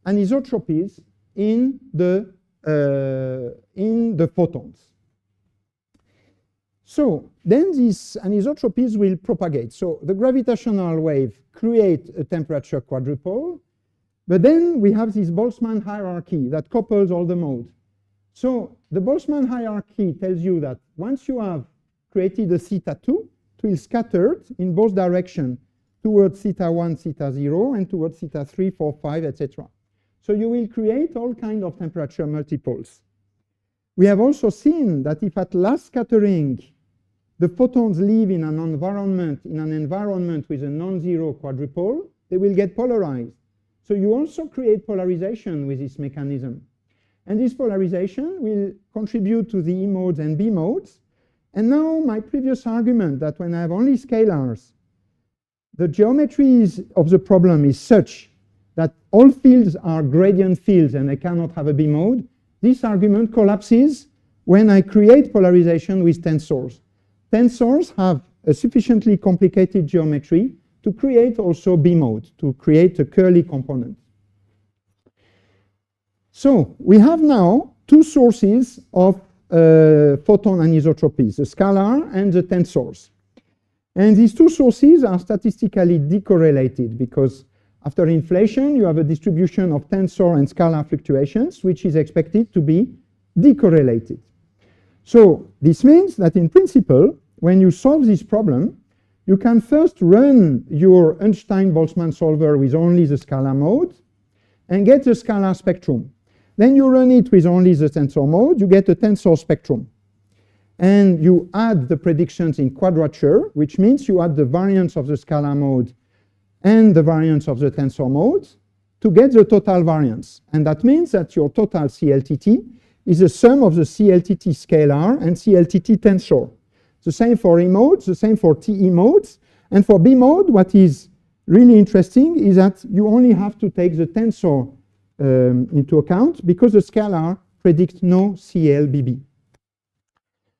anisotropies in the photons. So then these anisotropies will propagate. So the gravitational wave creates a temperature quadrupole, but then we have this Boltzmann hierarchy that couples all the modes. So the Boltzmann hierarchy tells you that once you have created a θ2, it will scatter in both directions, towards theta 1, theta 0, and towards theta 3, 4, 5, etc. So you will create all kinds of temperature multiples. We have also seen that if at last scattering the photons live in an environment with a non-zero quadrupole, they will get polarized. So you also create polarization with this mechanism. And this polarization will contribute to the E modes and B modes. And now my previous argument that when I have only scalars, the geometry of the problem is such that all fields are gradient fields and I cannot have a B mode, this argument collapses when I create polarization with tensors. Tensors have a sufficiently complicated geometry to create also B mode, to create a curly component. So we have now two sources of photon anisotropies, the scalar and the tensors. And these two sources are statistically decorrelated because after inflation, you have a distribution of tensor and scalar fluctuations, which is expected to be decorrelated. So this means that in principle, when you solve this problem, you can first run your Einstein-Boltzmann solver with only the scalar mode and get the scalar spectrum. Then you run it with only the tensor mode, you get a tensor spectrum. And you add the predictions in quadrature, which means you add the variance of the scalar mode and the variance of the tensor mode to get the total variance. And that means that your total CLTT is the sum of the CLTT scalar and CLTT tensor. The same for E modes, the same for TE modes. And for B mode, what is really interesting is that you only have to take the tensor into account because the scalar predicts no CLBB.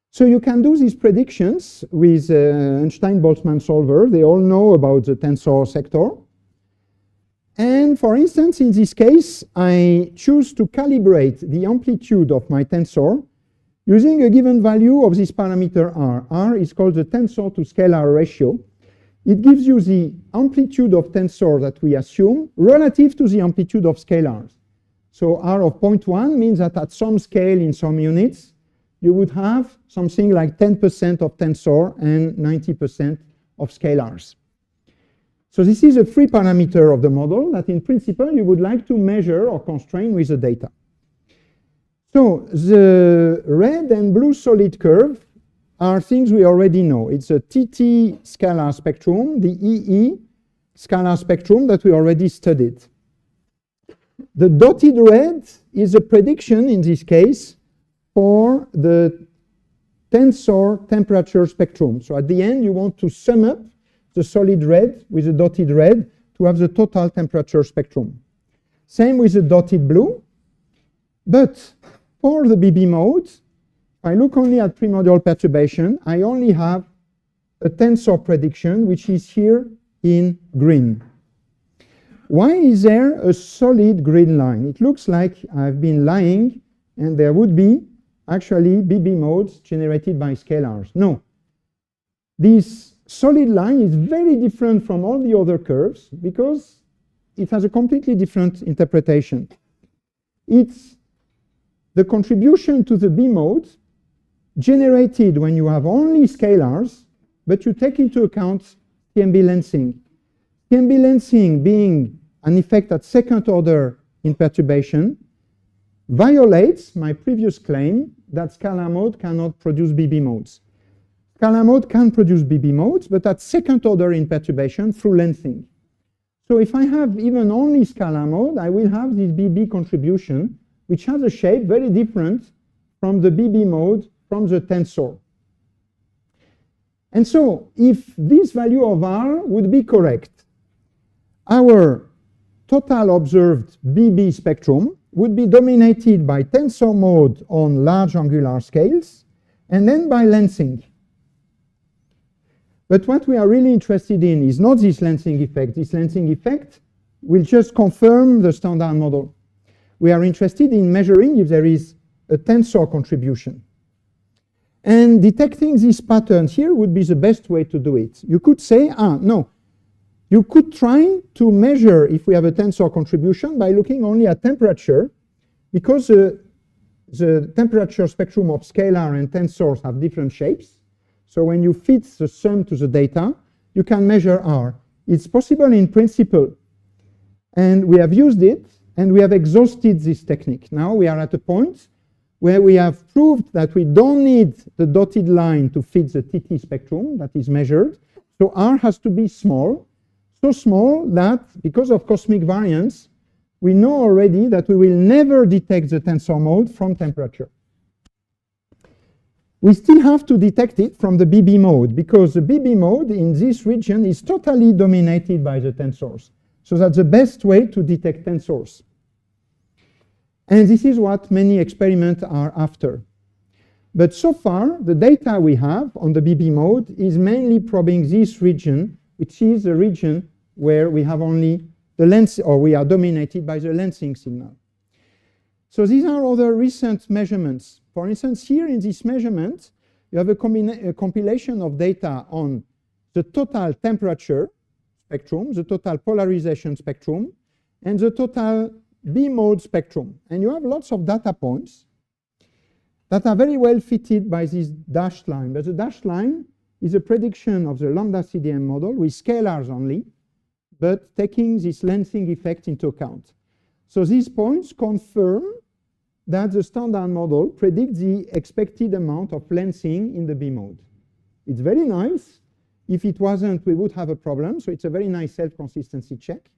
So you can do these predictions with Einstein-Boltzmann solver. They all know about the tensor sector. And for instance, in this case, I choose to calibrate the amplitude of my tensor using a given value of this parameter R. R is called the tensor to scalar ratio. It gives you the amplitude of tensor that we assume relative to the amplitude of scalars. So R of 0.1 means that at some scale in some units, you would have something like 10% of tensor and 90% of scalars. So this is a free parameter of the model that in principle you would like to measure or constrain with the data. So the red and blue solid curve are things we already know. It's a TT scalar spectrum, the EE scalar spectrum that we already studied. The dotted red is a prediction in this case for the tensor temperature spectrum. So at the end, you want to sum up the solid red with the dotted red to have the total temperature spectrum. Same with the dotted blue. But for the BB mode, if I look only at primordial perturbation, I only have a tensor prediction, which is here in green. Why is there a solid green line? It looks like I've been lying and there would be actually BB modes generated by scalars. No. This solid line is very different from all the other curves because it has a completely different interpretation. It's the contribution to the B mode generated when you have only scalars, but you take into account TMB lensing. TMB lensing being an effect at second order in perturbation violates my previous claim that scalar mode cannot produce BB modes. Scalar mode can produce BB modes, but at second order in perturbation through lensing. So if I have even only scalar mode, I will have this BB contribution, which has a shape very different from the BB mode from the tensor. And so if this value of R would be correct, our total observed BB spectrum would be dominated by tensor mode on large angular scales and then by lensing. But what we are really interested in is not this lensing effect. This lensing effect will just confirm the standard model. We are interested in measuring if there is a tensor contribution. And detecting these patterns here would be the best way to do it. You could say, no. You could try to measure if we have a tensor contribution by looking only at temperature, because the temperature spectrum of scalar and tensors have different shapes. So when you fit the sum to the data, you can measure R. It's possible in principle. And we have used it, and we have exhausted this technique. Now we are at a point where we have proved that we don't need the dotted line to fit the TT spectrum that is measured. So R has to be small, so small that because of cosmic variance, we know already that we will never detect the tensor mode from temperature. We still have to detect it from the BB mode, because the BB mode in this region is totally dominated by the tensors. So that's the best way to detect tensors. And this is what many experiments are after. But so far, the data we have on the BB mode is mainly probing this region, which is the region where we have only the lens, or we are dominated by the lensing signal. So these are other recent measurements. For instance, here in this measurement, you have a compilation of data on the total temperature spectrum, the total polarization spectrum, and the total B mode spectrum. And you have lots of data points that are very well fitted by this dashed line. But the dashed line is a prediction of the lambda CDM model with scalars only, but taking this lensing effect into account. So these points confirm that the standard model predicts the expected amount of lensing in the B mode. It's very nice. If it wasn't, we would have a problem. So it's a very nice self-consistency check.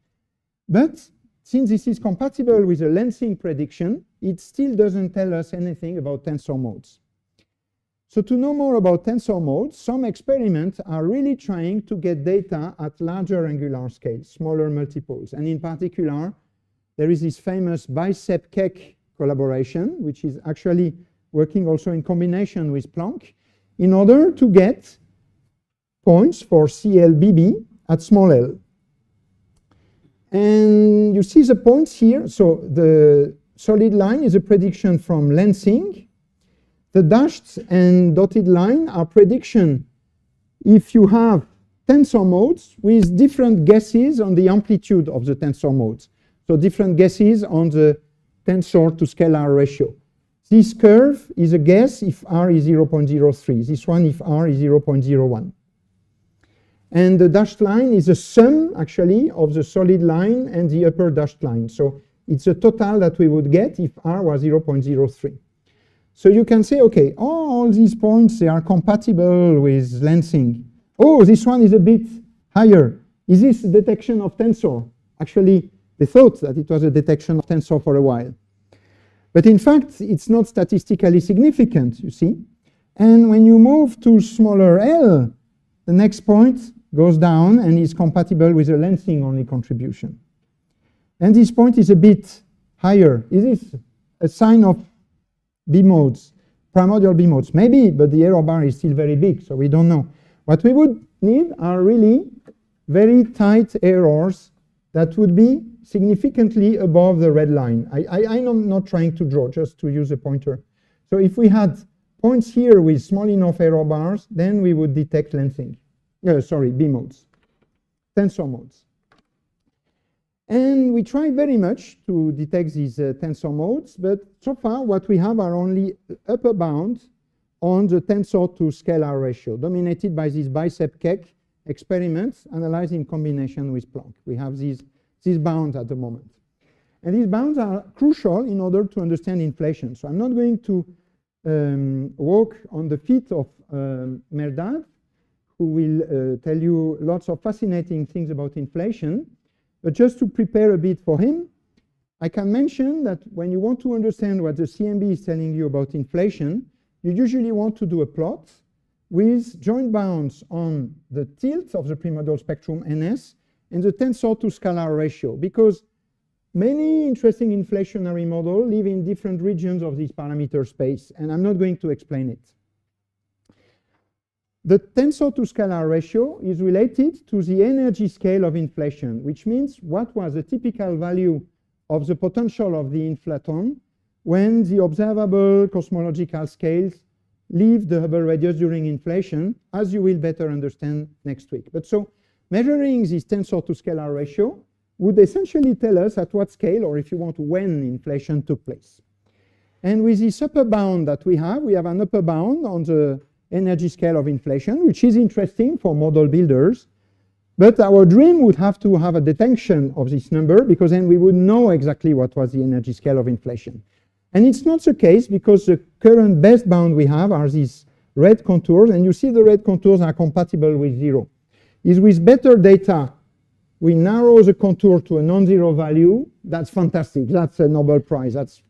But since this is compatible with the lensing prediction, it still doesn't tell us anything about tensor modes. So to know more about tensor modes, some experiments are really trying to get data at larger angular scales, smaller multiples. And in particular, there is this famous bicep-Keck collaboration, which is actually working also in combination with Planck, in order to get points for CLBB at small l. And you see the points here. So the solid line is a prediction from lensing. The dashed and dotted line are prediction if you have tensor modes with different guesses on the amplitude of the tensor modes. So different guesses on the tensor to scalar ratio. This curve is a guess if R is 0.03. This one if R is 0.01. And the dashed line is a sum, actually, of the solid line and the upper dashed line. So it's a total that we would get if R was 0.03. So you can say, okay, all these points, they are compatible with lensing. Oh, this one is a bit higher. Is this a detection of tensor? Actually, they thought that it was a detection of tensor for a while. But in fact, it's not statistically significant, you see. And when you move to smaller L, the next point goes down and is compatible with a lensing-only contribution. And this point is a bit higher. Is this a sign of B modes, primordial B modes? Maybe, but the error bar is still very big, so we don't know. What we would need are really very tight errors that would be significantly above the red line. I'm not trying to draw, just to use a pointer. So if we had points here with small enough error bars, then we would detect lensing. B modes, tensor modes. And we try very much to detect these tensor modes, but so far what we have are only upper bounds on the tensor to scalar ratio, dominated by these bicep-Keck experiments analyzed in combination with Planck. We have these bounds at the moment. And these bounds are crucial in order to understand inflation. So I'm not going to walk on the feet of Mehrdad, who will tell you lots of fascinating things about inflation. But just to prepare a bit for him, I can mention that when you want to understand what the CMB is telling you about inflation, you usually want to do a plot with joint bounds on the tilt of the primordial spectrum NS and the tensor to scalar ratio, because many interesting inflationary models live in different regions of this parameter space, and I'm not going to explain it. The tensor to scalar ratio is related to the energy scale of inflation, which means what was the typical value of the potential of the inflaton when the observable cosmological scales leave the Hubble radius during inflation, as you will better understand next week. But so measuring this tensor to scalar ratio would essentially tell us at what scale, or if you want, when inflation took place. And with this upper bound that we have an upper bound on the energy scale of inflation, which is interesting for model builders. But our dream would have to have a detection of this number, because then we would know exactly what was the energy scale of inflation. And it's not the case, because the current best bound we have are these red contours, and you see the red contours are compatible with 0. Is with better data, we narrow the contour to a non-zero value. That's fantastic. That's a Nobel Prize. That's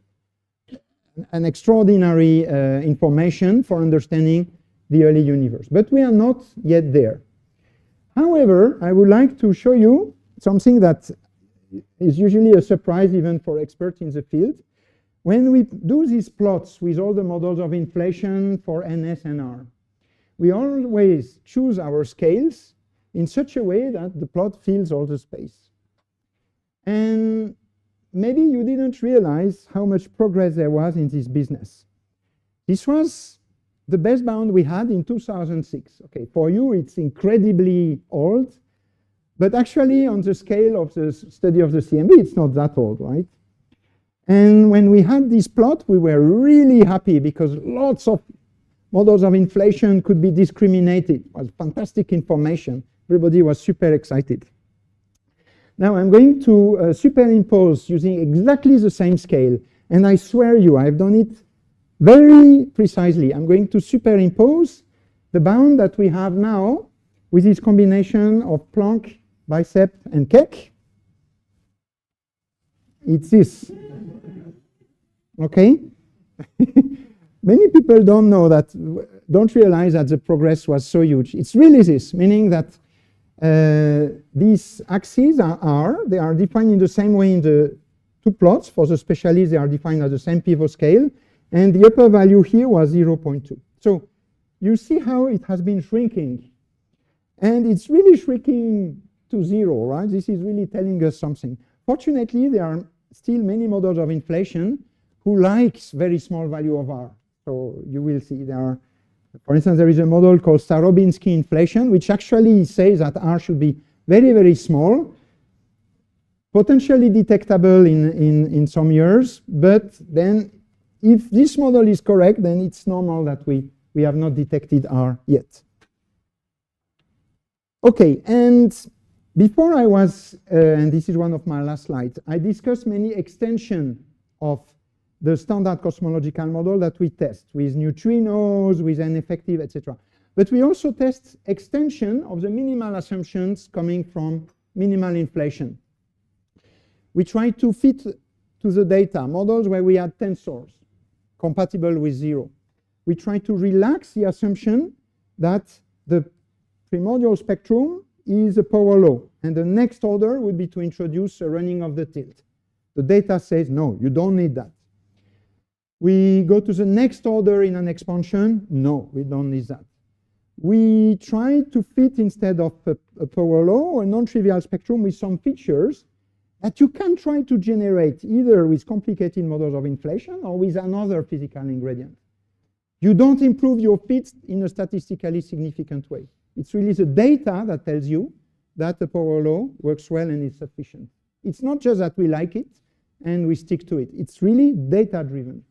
an extraordinary information for understanding the early universe. But we are not yet there. However, I would like to show you something that is usually a surprise even for experts in the field. When we do these plots with all the models of inflation for NS and R, we always choose our scales in such a way that the plot fills all the space. And maybe you didn't realize how much progress there was in this business. This was the best bound we had in 2006. Okay, for you it's incredibly old, but actually on the scale of the study of the CMB, it's not that old, right? And when we had this plot, we were really happy because lots of models of inflation could be discriminated. It was fantastic information. Everybody was super excited. Now I'm going to superimpose using exactly the same scale. And I swear you, I've done it very precisely. I'm going to superimpose the bound that we have now with this combination of Planck, Bicep, and Keck. It's this. Okay? Many people don't know that, don't realize that the progress was so huge. It's really this, meaning that these axes they are defined in the same way in the two plots. For the specialists, they are defined at the same pivot scale. And the upper value here was 0.2. So you see how it has been shrinking. And it's really shrinking to 0, right? This is really telling us something. Fortunately, there are still many models of inflation who likes very small value of R. So you will see there are, for instance, there is a model called Starobinsky inflation, which actually says that R should be very, very small, potentially detectable in some years, but then if this model is correct, then it's normal that we have not detected R yet. Okay, and before I was, and this is one of my last slides, I discussed many extensions of the standard cosmological model that we test with neutrinos, with N effective, etc. But we also test extension of the minimal assumptions coming from minimal inflation. We try to fit to the data models where we had tensors compatible with 0. We try to relax the assumption that the primordial spectrum is a power law, and the next order would be to introduce a running of the tilt. The data says, no, you don't need that. We go to the next order in an expansion. No, we don't need that. We try to fit, instead of a power law, a non-trivial spectrum with some features that you can try to generate either with complicated models of inflation or with another physical ingredient. You don't improve your fits in a statistically significant way. It's really the data that tells you that the power law works well and is sufficient. It's not just that we like it and we stick to it. It's really data-driven.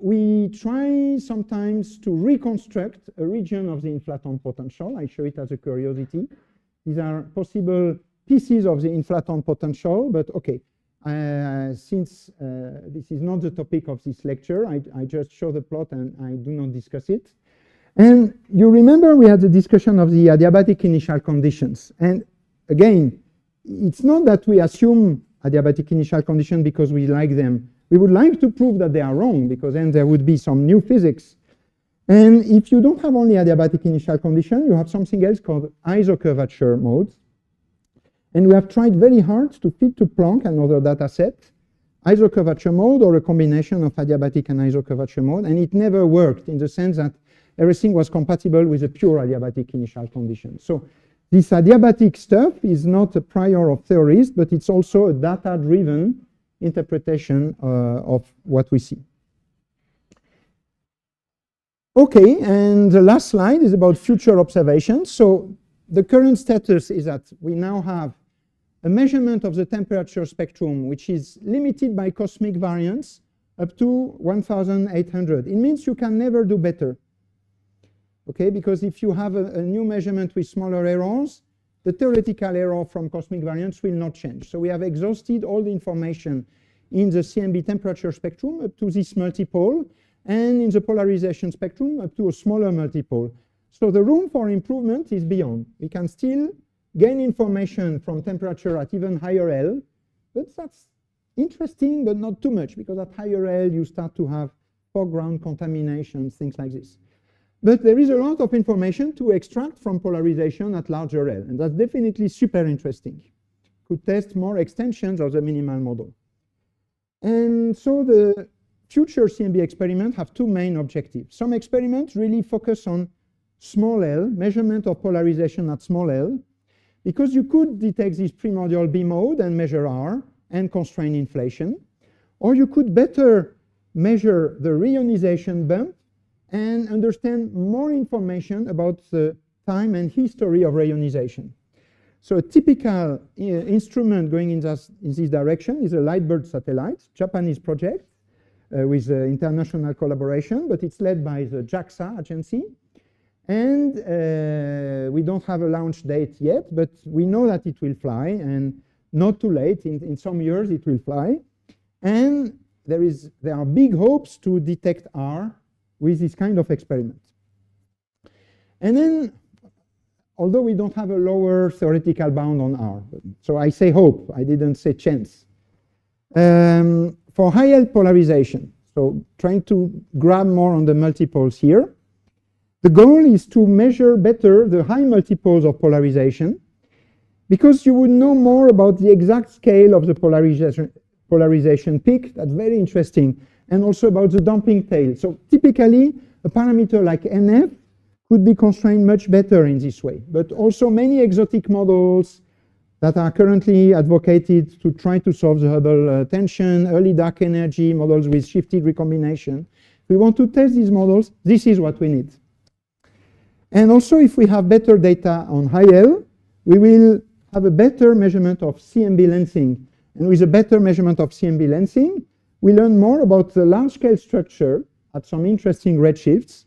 We try sometimes to reconstruct a region of the inflaton potential. I show it as a curiosity. These are possible pieces of the inflaton potential, but okay, since this is not the topic of this lecture, I just show the plot and I do not discuss it. And you remember we had the discussion of the adiabatic initial conditions. And again, it's not that we assume adiabatic initial conditions because we like them. We would like to prove that they are wrong, because then there would be some new physics. And if you don't have only adiabatic initial condition, you have something else called isocurvature modes. And we have tried very hard to fit to Planck, another data set, isocurvature mode or a combination of adiabatic and isocurvature mode. And it never worked, in the sense that everything was compatible with a pure adiabatic initial condition. So this adiabatic stuff is not a prior of theorists, but it's also a data-driven interpretation of what we see. Okay, and the last slide is about future observations. So the current status is that we now have a measurement of the temperature spectrum, which is limited by cosmic variance up to 1,800. It means you can never do better. Okay, because if you have a new measurement with smaller errors, the theoretical error from cosmic variance will not change. So we have exhausted all the information in the CMB temperature spectrum up to this multipole, and in the polarization spectrum up to a smaller multipole. So the room for improvement is beyond. We can still gain information from temperature at even higher L, but that's interesting, but not too much, because at higher L you start to have foreground contaminations, things like this. But there is a lot of information to extract from polarization at larger L, and that's definitely super interesting. Could test more extensions of the minimal model. And so the future CMB experiments have two main objectives. Some experiments really focus on small L, measurement of polarization at small L, because you could detect this primordial B mode and measure R and constrain inflation, or you could better measure the reionization bump and understand more information about the time and history of reionization. So a typical instrument going in this direction is a LightBird satellite, Japanese project with international collaboration, but it's led by the JAXA agency. And we don't have a launch date yet, but we know that it will fly, and not too late. In some years it will fly. And there are big hopes to detect R with this kind of experiment. And then, although we don't have a lower theoretical bound on R, so I say hope, I didn't say chance. For high L polarization, so trying to grab more on the multiples here, the goal is to measure better the high multiples of polarization, because you would know more about the exact scale of the polarization peak. That's very interesting. And also about the damping tail. So typically, a parameter like NF could be constrained much better in this way. But also many exotic models that are currently advocated to try to solve the Hubble tension, early dark energy, models with shifted recombination. If we want to test these models, this is what we need. And also, if we have better data on high L, we will have a better measurement of CMB lensing. And with a better measurement of CMB lensing, we learn more about the large-scale structure at some interesting redshifts.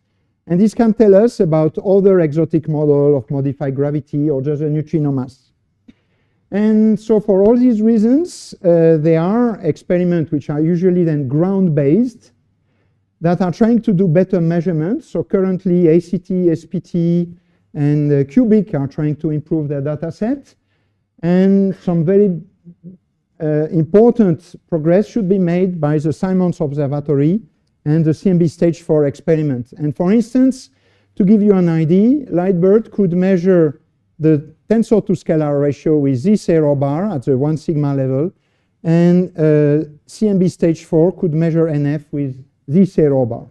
And this can tell us about other exotic models of modified gravity or just a neutrino mass. And so for all these reasons, there are experiments which are usually then ground-based that are trying to do better measurements. So currently ACT, SPT, and Cubic are trying to improve their data set. And some very important progress should be made by the Simons Observatory and the CMB stage 4 experiment. And for instance, to give you an idea, LightBird could measure the tensor to scalar ratio with this error bar at the 1 sigma level, and CMB stage 4 could measure NF with this error bar.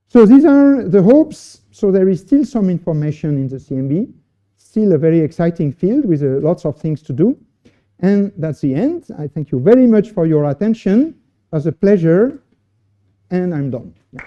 So these are the hopes. So there is still some information in the CMB, still a very exciting field with lots of things to do. And that's the end. I thank you very much for your attention. It was a pleasure, and I'm done. Yeah.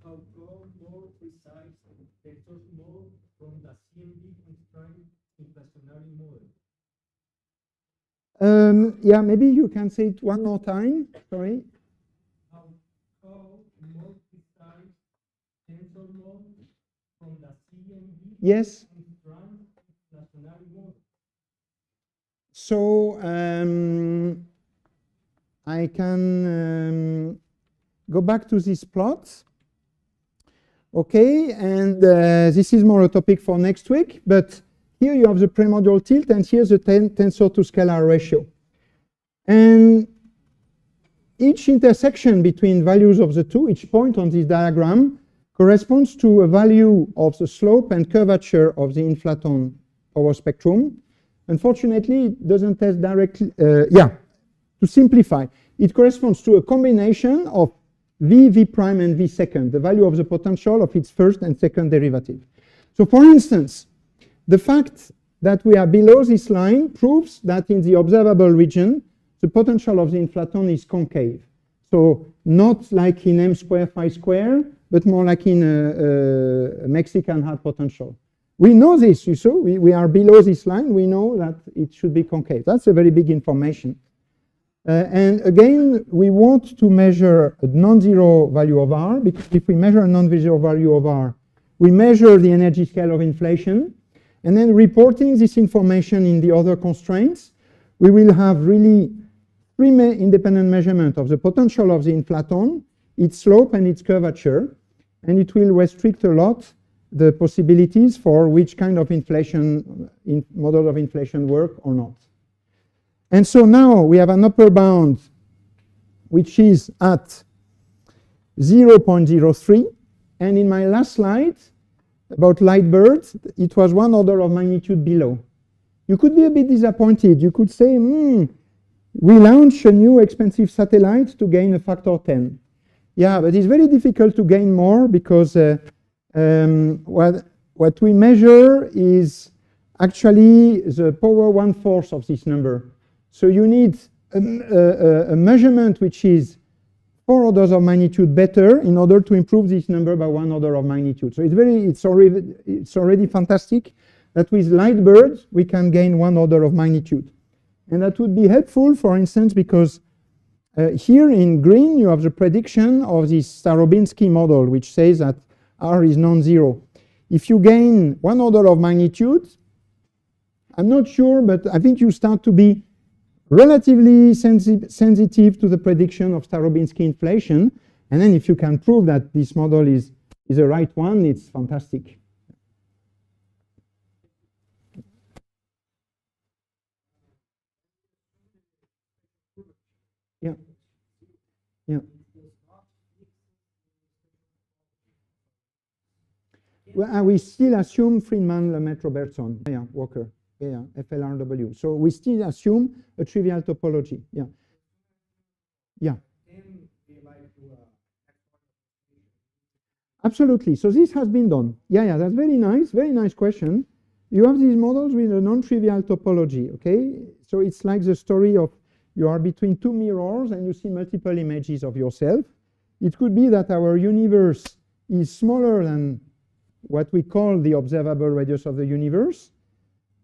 How go more precise vectors more from the CMB constrained inflationary model? Yeah, maybe you can say it one more time. Sorry. How more precise tensor mode from the CMB Yes. constrained inflationary model? So I can go back to this plot. Okay, and this is more a topic for next week, but here you have the primordial tilt, and here's the tensor to scalar ratio. And each intersection between values of the two, each point on this diagram, corresponds to a value of the slope and curvature of the inflaton power spectrum. Unfortunately, it doesn't test directly, to simplify, it corresponds to a combination of V, V prime, and V second, the value of the potential of its first and second derivative. So for instance, the fact that we are below this line proves that in the observable region, the potential of the inflaton is concave. So not like in m square phi square, but more like in a Mexican hard potential. We know this, you saw, we are below this line, we know that it should be concave. That's a very big information. And again, we want to measure a non-zero value of R, because if we measure a non-zero value of R, we measure the energy scale of inflation, and then reporting this information in the other constraints, we will have really three independent measurements of the potential of the inflaton, its slope, and its curvature, and it will restrict a lot the possibilities for which kind of inflation, model of inflation work or not. And so now we have an upper bound which is at 0.03, and in my last slide about light birds, it was one order of magnitude below. You could be a bit disappointed. You could say, we launch a new expensive satellite to gain a factor 10. Yeah, but it's very difficult to gain more because what we measure is actually the power 1/4 of this number. So you need a measurement which is 4 orders of magnitude better in order to improve this number by 1 order of magnitude. So it's already fantastic that with light birds we can gain 1 order of magnitude. And that would be helpful, for instance, because here in green you have the prediction of this Starobinsky model, which says that R is non-zero. If you gain 1 order of magnitude, I'm not sure, but I think you start to be relatively sensitive to the prediction of Starobinsky inflation. And then if you can prove that this model is the right one, it's fantastic. Yeah. Yeah. Well, we still assume Friedman, Lemaitre, Robertson. Yeah, Walker. Yeah, FLRW. So we still assume a trivial topology. Yeah. Yeah. Absolutely. So this has been done. Yeah, that's very nice question. You have these models with a non-trivial topology, okay? So it's like the story of you are between two mirrors and you see multiple images of yourself. It could be that our universe is smaller than what we call the observable radius of the universe,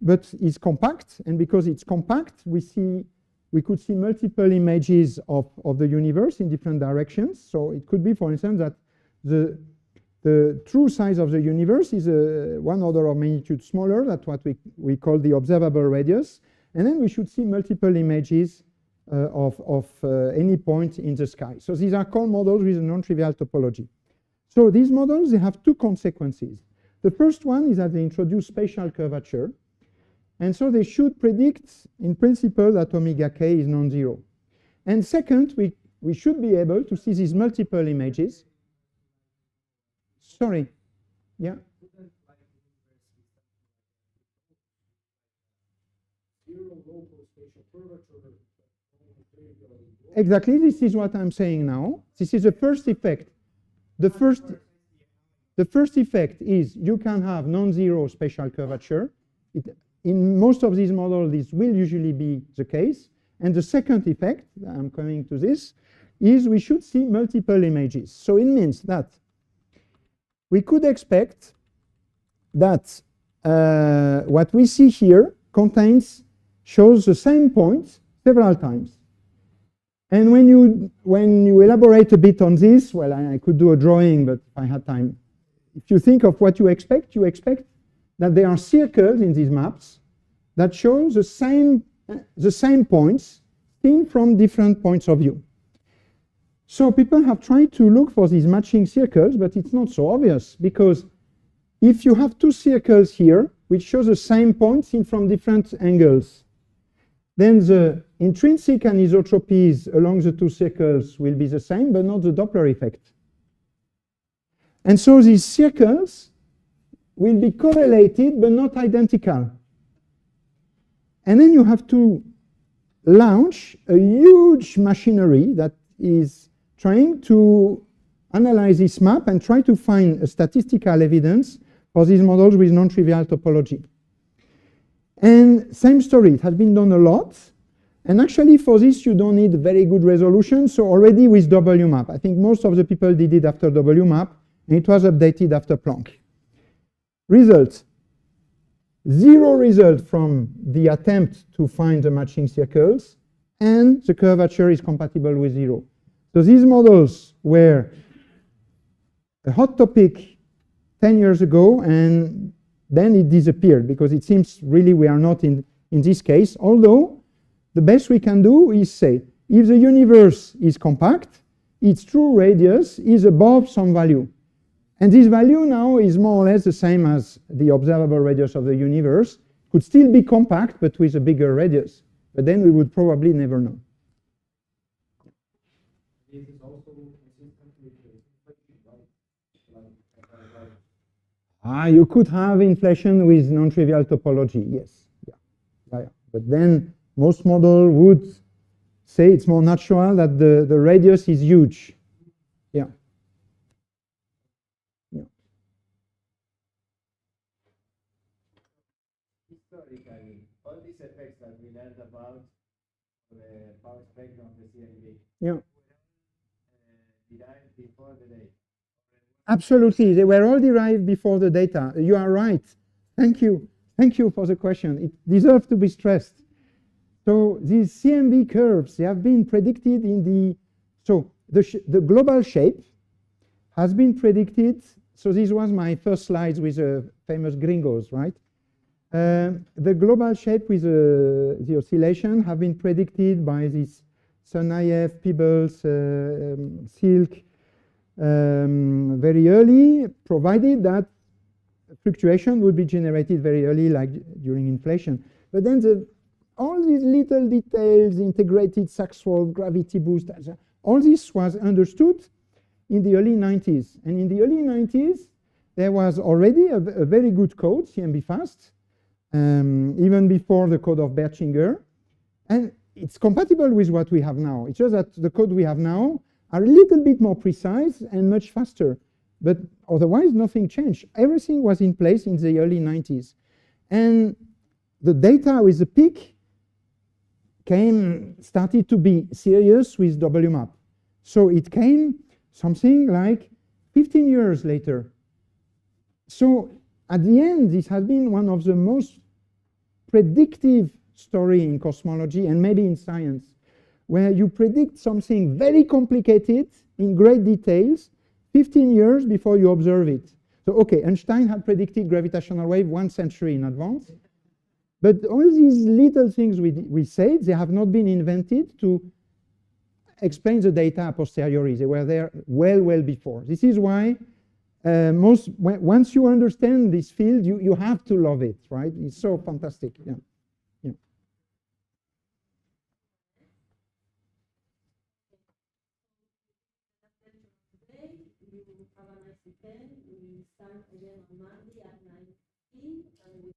but is compact, and because it's compact, we could see multiple images of the universe in different directions. So it could be, for instance, that the true size of the universe is 1 order of magnitude smaller. That's what we call the observable radius. And then we should see multiple images of any point in the sky. So these are called models with a non-trivial topology. So these models, they have two consequences. The first one is that they introduce spatial curvature. And so they should predict, in principle, that omega k is non-zero. And second, we should be able to see these multiple images. Sorry. Yeah. Exactly, this is what I'm saying now. This is the first effect. The first effect is you can have non-zero spatial curvature. In most of these models, this will usually be the case. And the second effect, I'm coming to this, is we should see multiple images. So it means that we could expect that what we see here shows the same point several times. And when you elaborate a bit on this, well, I could do a drawing, but if I had time. If you think of what you expect that there are circles in these maps that show the same points seen from different points of view. So people have tried to look for these matching circles, but it's not so obvious, because if you have two circles here which show the same points seen from different angles, then the intrinsic anisotropies along the two circles will be the same, but not the Doppler effect. And so these circles will be correlated but not identical. And then you have to launch a huge machinery that is trying to analyze this map and try to find a statistical evidence for these models with non-trivial topology. And same story, it has been done a lot. And actually for this, you don't need very good resolution. So already with WMAP, I think most of the people did it after WMAP, and it was updated after Planck. Result, 0 result from the attempt to find the matching circles, and the curvature is compatible with 0. So these models were a hot topic 10 years ago, and then it disappeared because it seems really we are not in this case, although the best we can do is say, if the universe is compact, its true radius is above some value. And this value now is more or less the same as the observable radius of the universe. Could still be compact, but with a bigger radius. But then we would probably never know. This is also consistent with the You could have inflation with non-trivial topology, yes. Yeah. But then most models would say it's more natural that the radius is huge. Yeah. Historically, all these effects that we learned about the power spectrum of the CMB Yeah. derived before the date. Absolutely, they were all derived before the data. You are right. Thank you. Thank you for the question. It deserves to be stressed. So these CMB curves, they have been predicted in the, so the global shape has been predicted. So this was my first slides with the famous gringos, right? The global shape with the oscillation have been predicted by this Tsarnaev, Peebles, Silk very early, provided that fluctuation would be generated very early, like during inflation. But then all these little details, integrated Saxford, gravity boost, all this was understood in the early 90s. And in the early 90s, there was already a very good code, CMB fast, even before the code of Bertschinger. And it's compatible with what we have now. It's just that the code we have now are a little bit more precise and much faster. But otherwise, nothing changed. Everything was in place in the early 90s. And the data with the peak started to be serious with WMAP. So it came something like 15 years later. So at the end, this has been one of the most predictive story in cosmology and maybe in science, where you predict something very complicated in great details 15 years before you observe it. So, okay, Einstein had predicted gravitational wave 1 century in advance, but all these little things we said, they have not been invented to explain the data a posteriori. They were there well before. This is why once you understand this field, you have to love it, right? It's so fantastic. Yeah. You have a nice weekend. We start again on Monday at 9:15 and we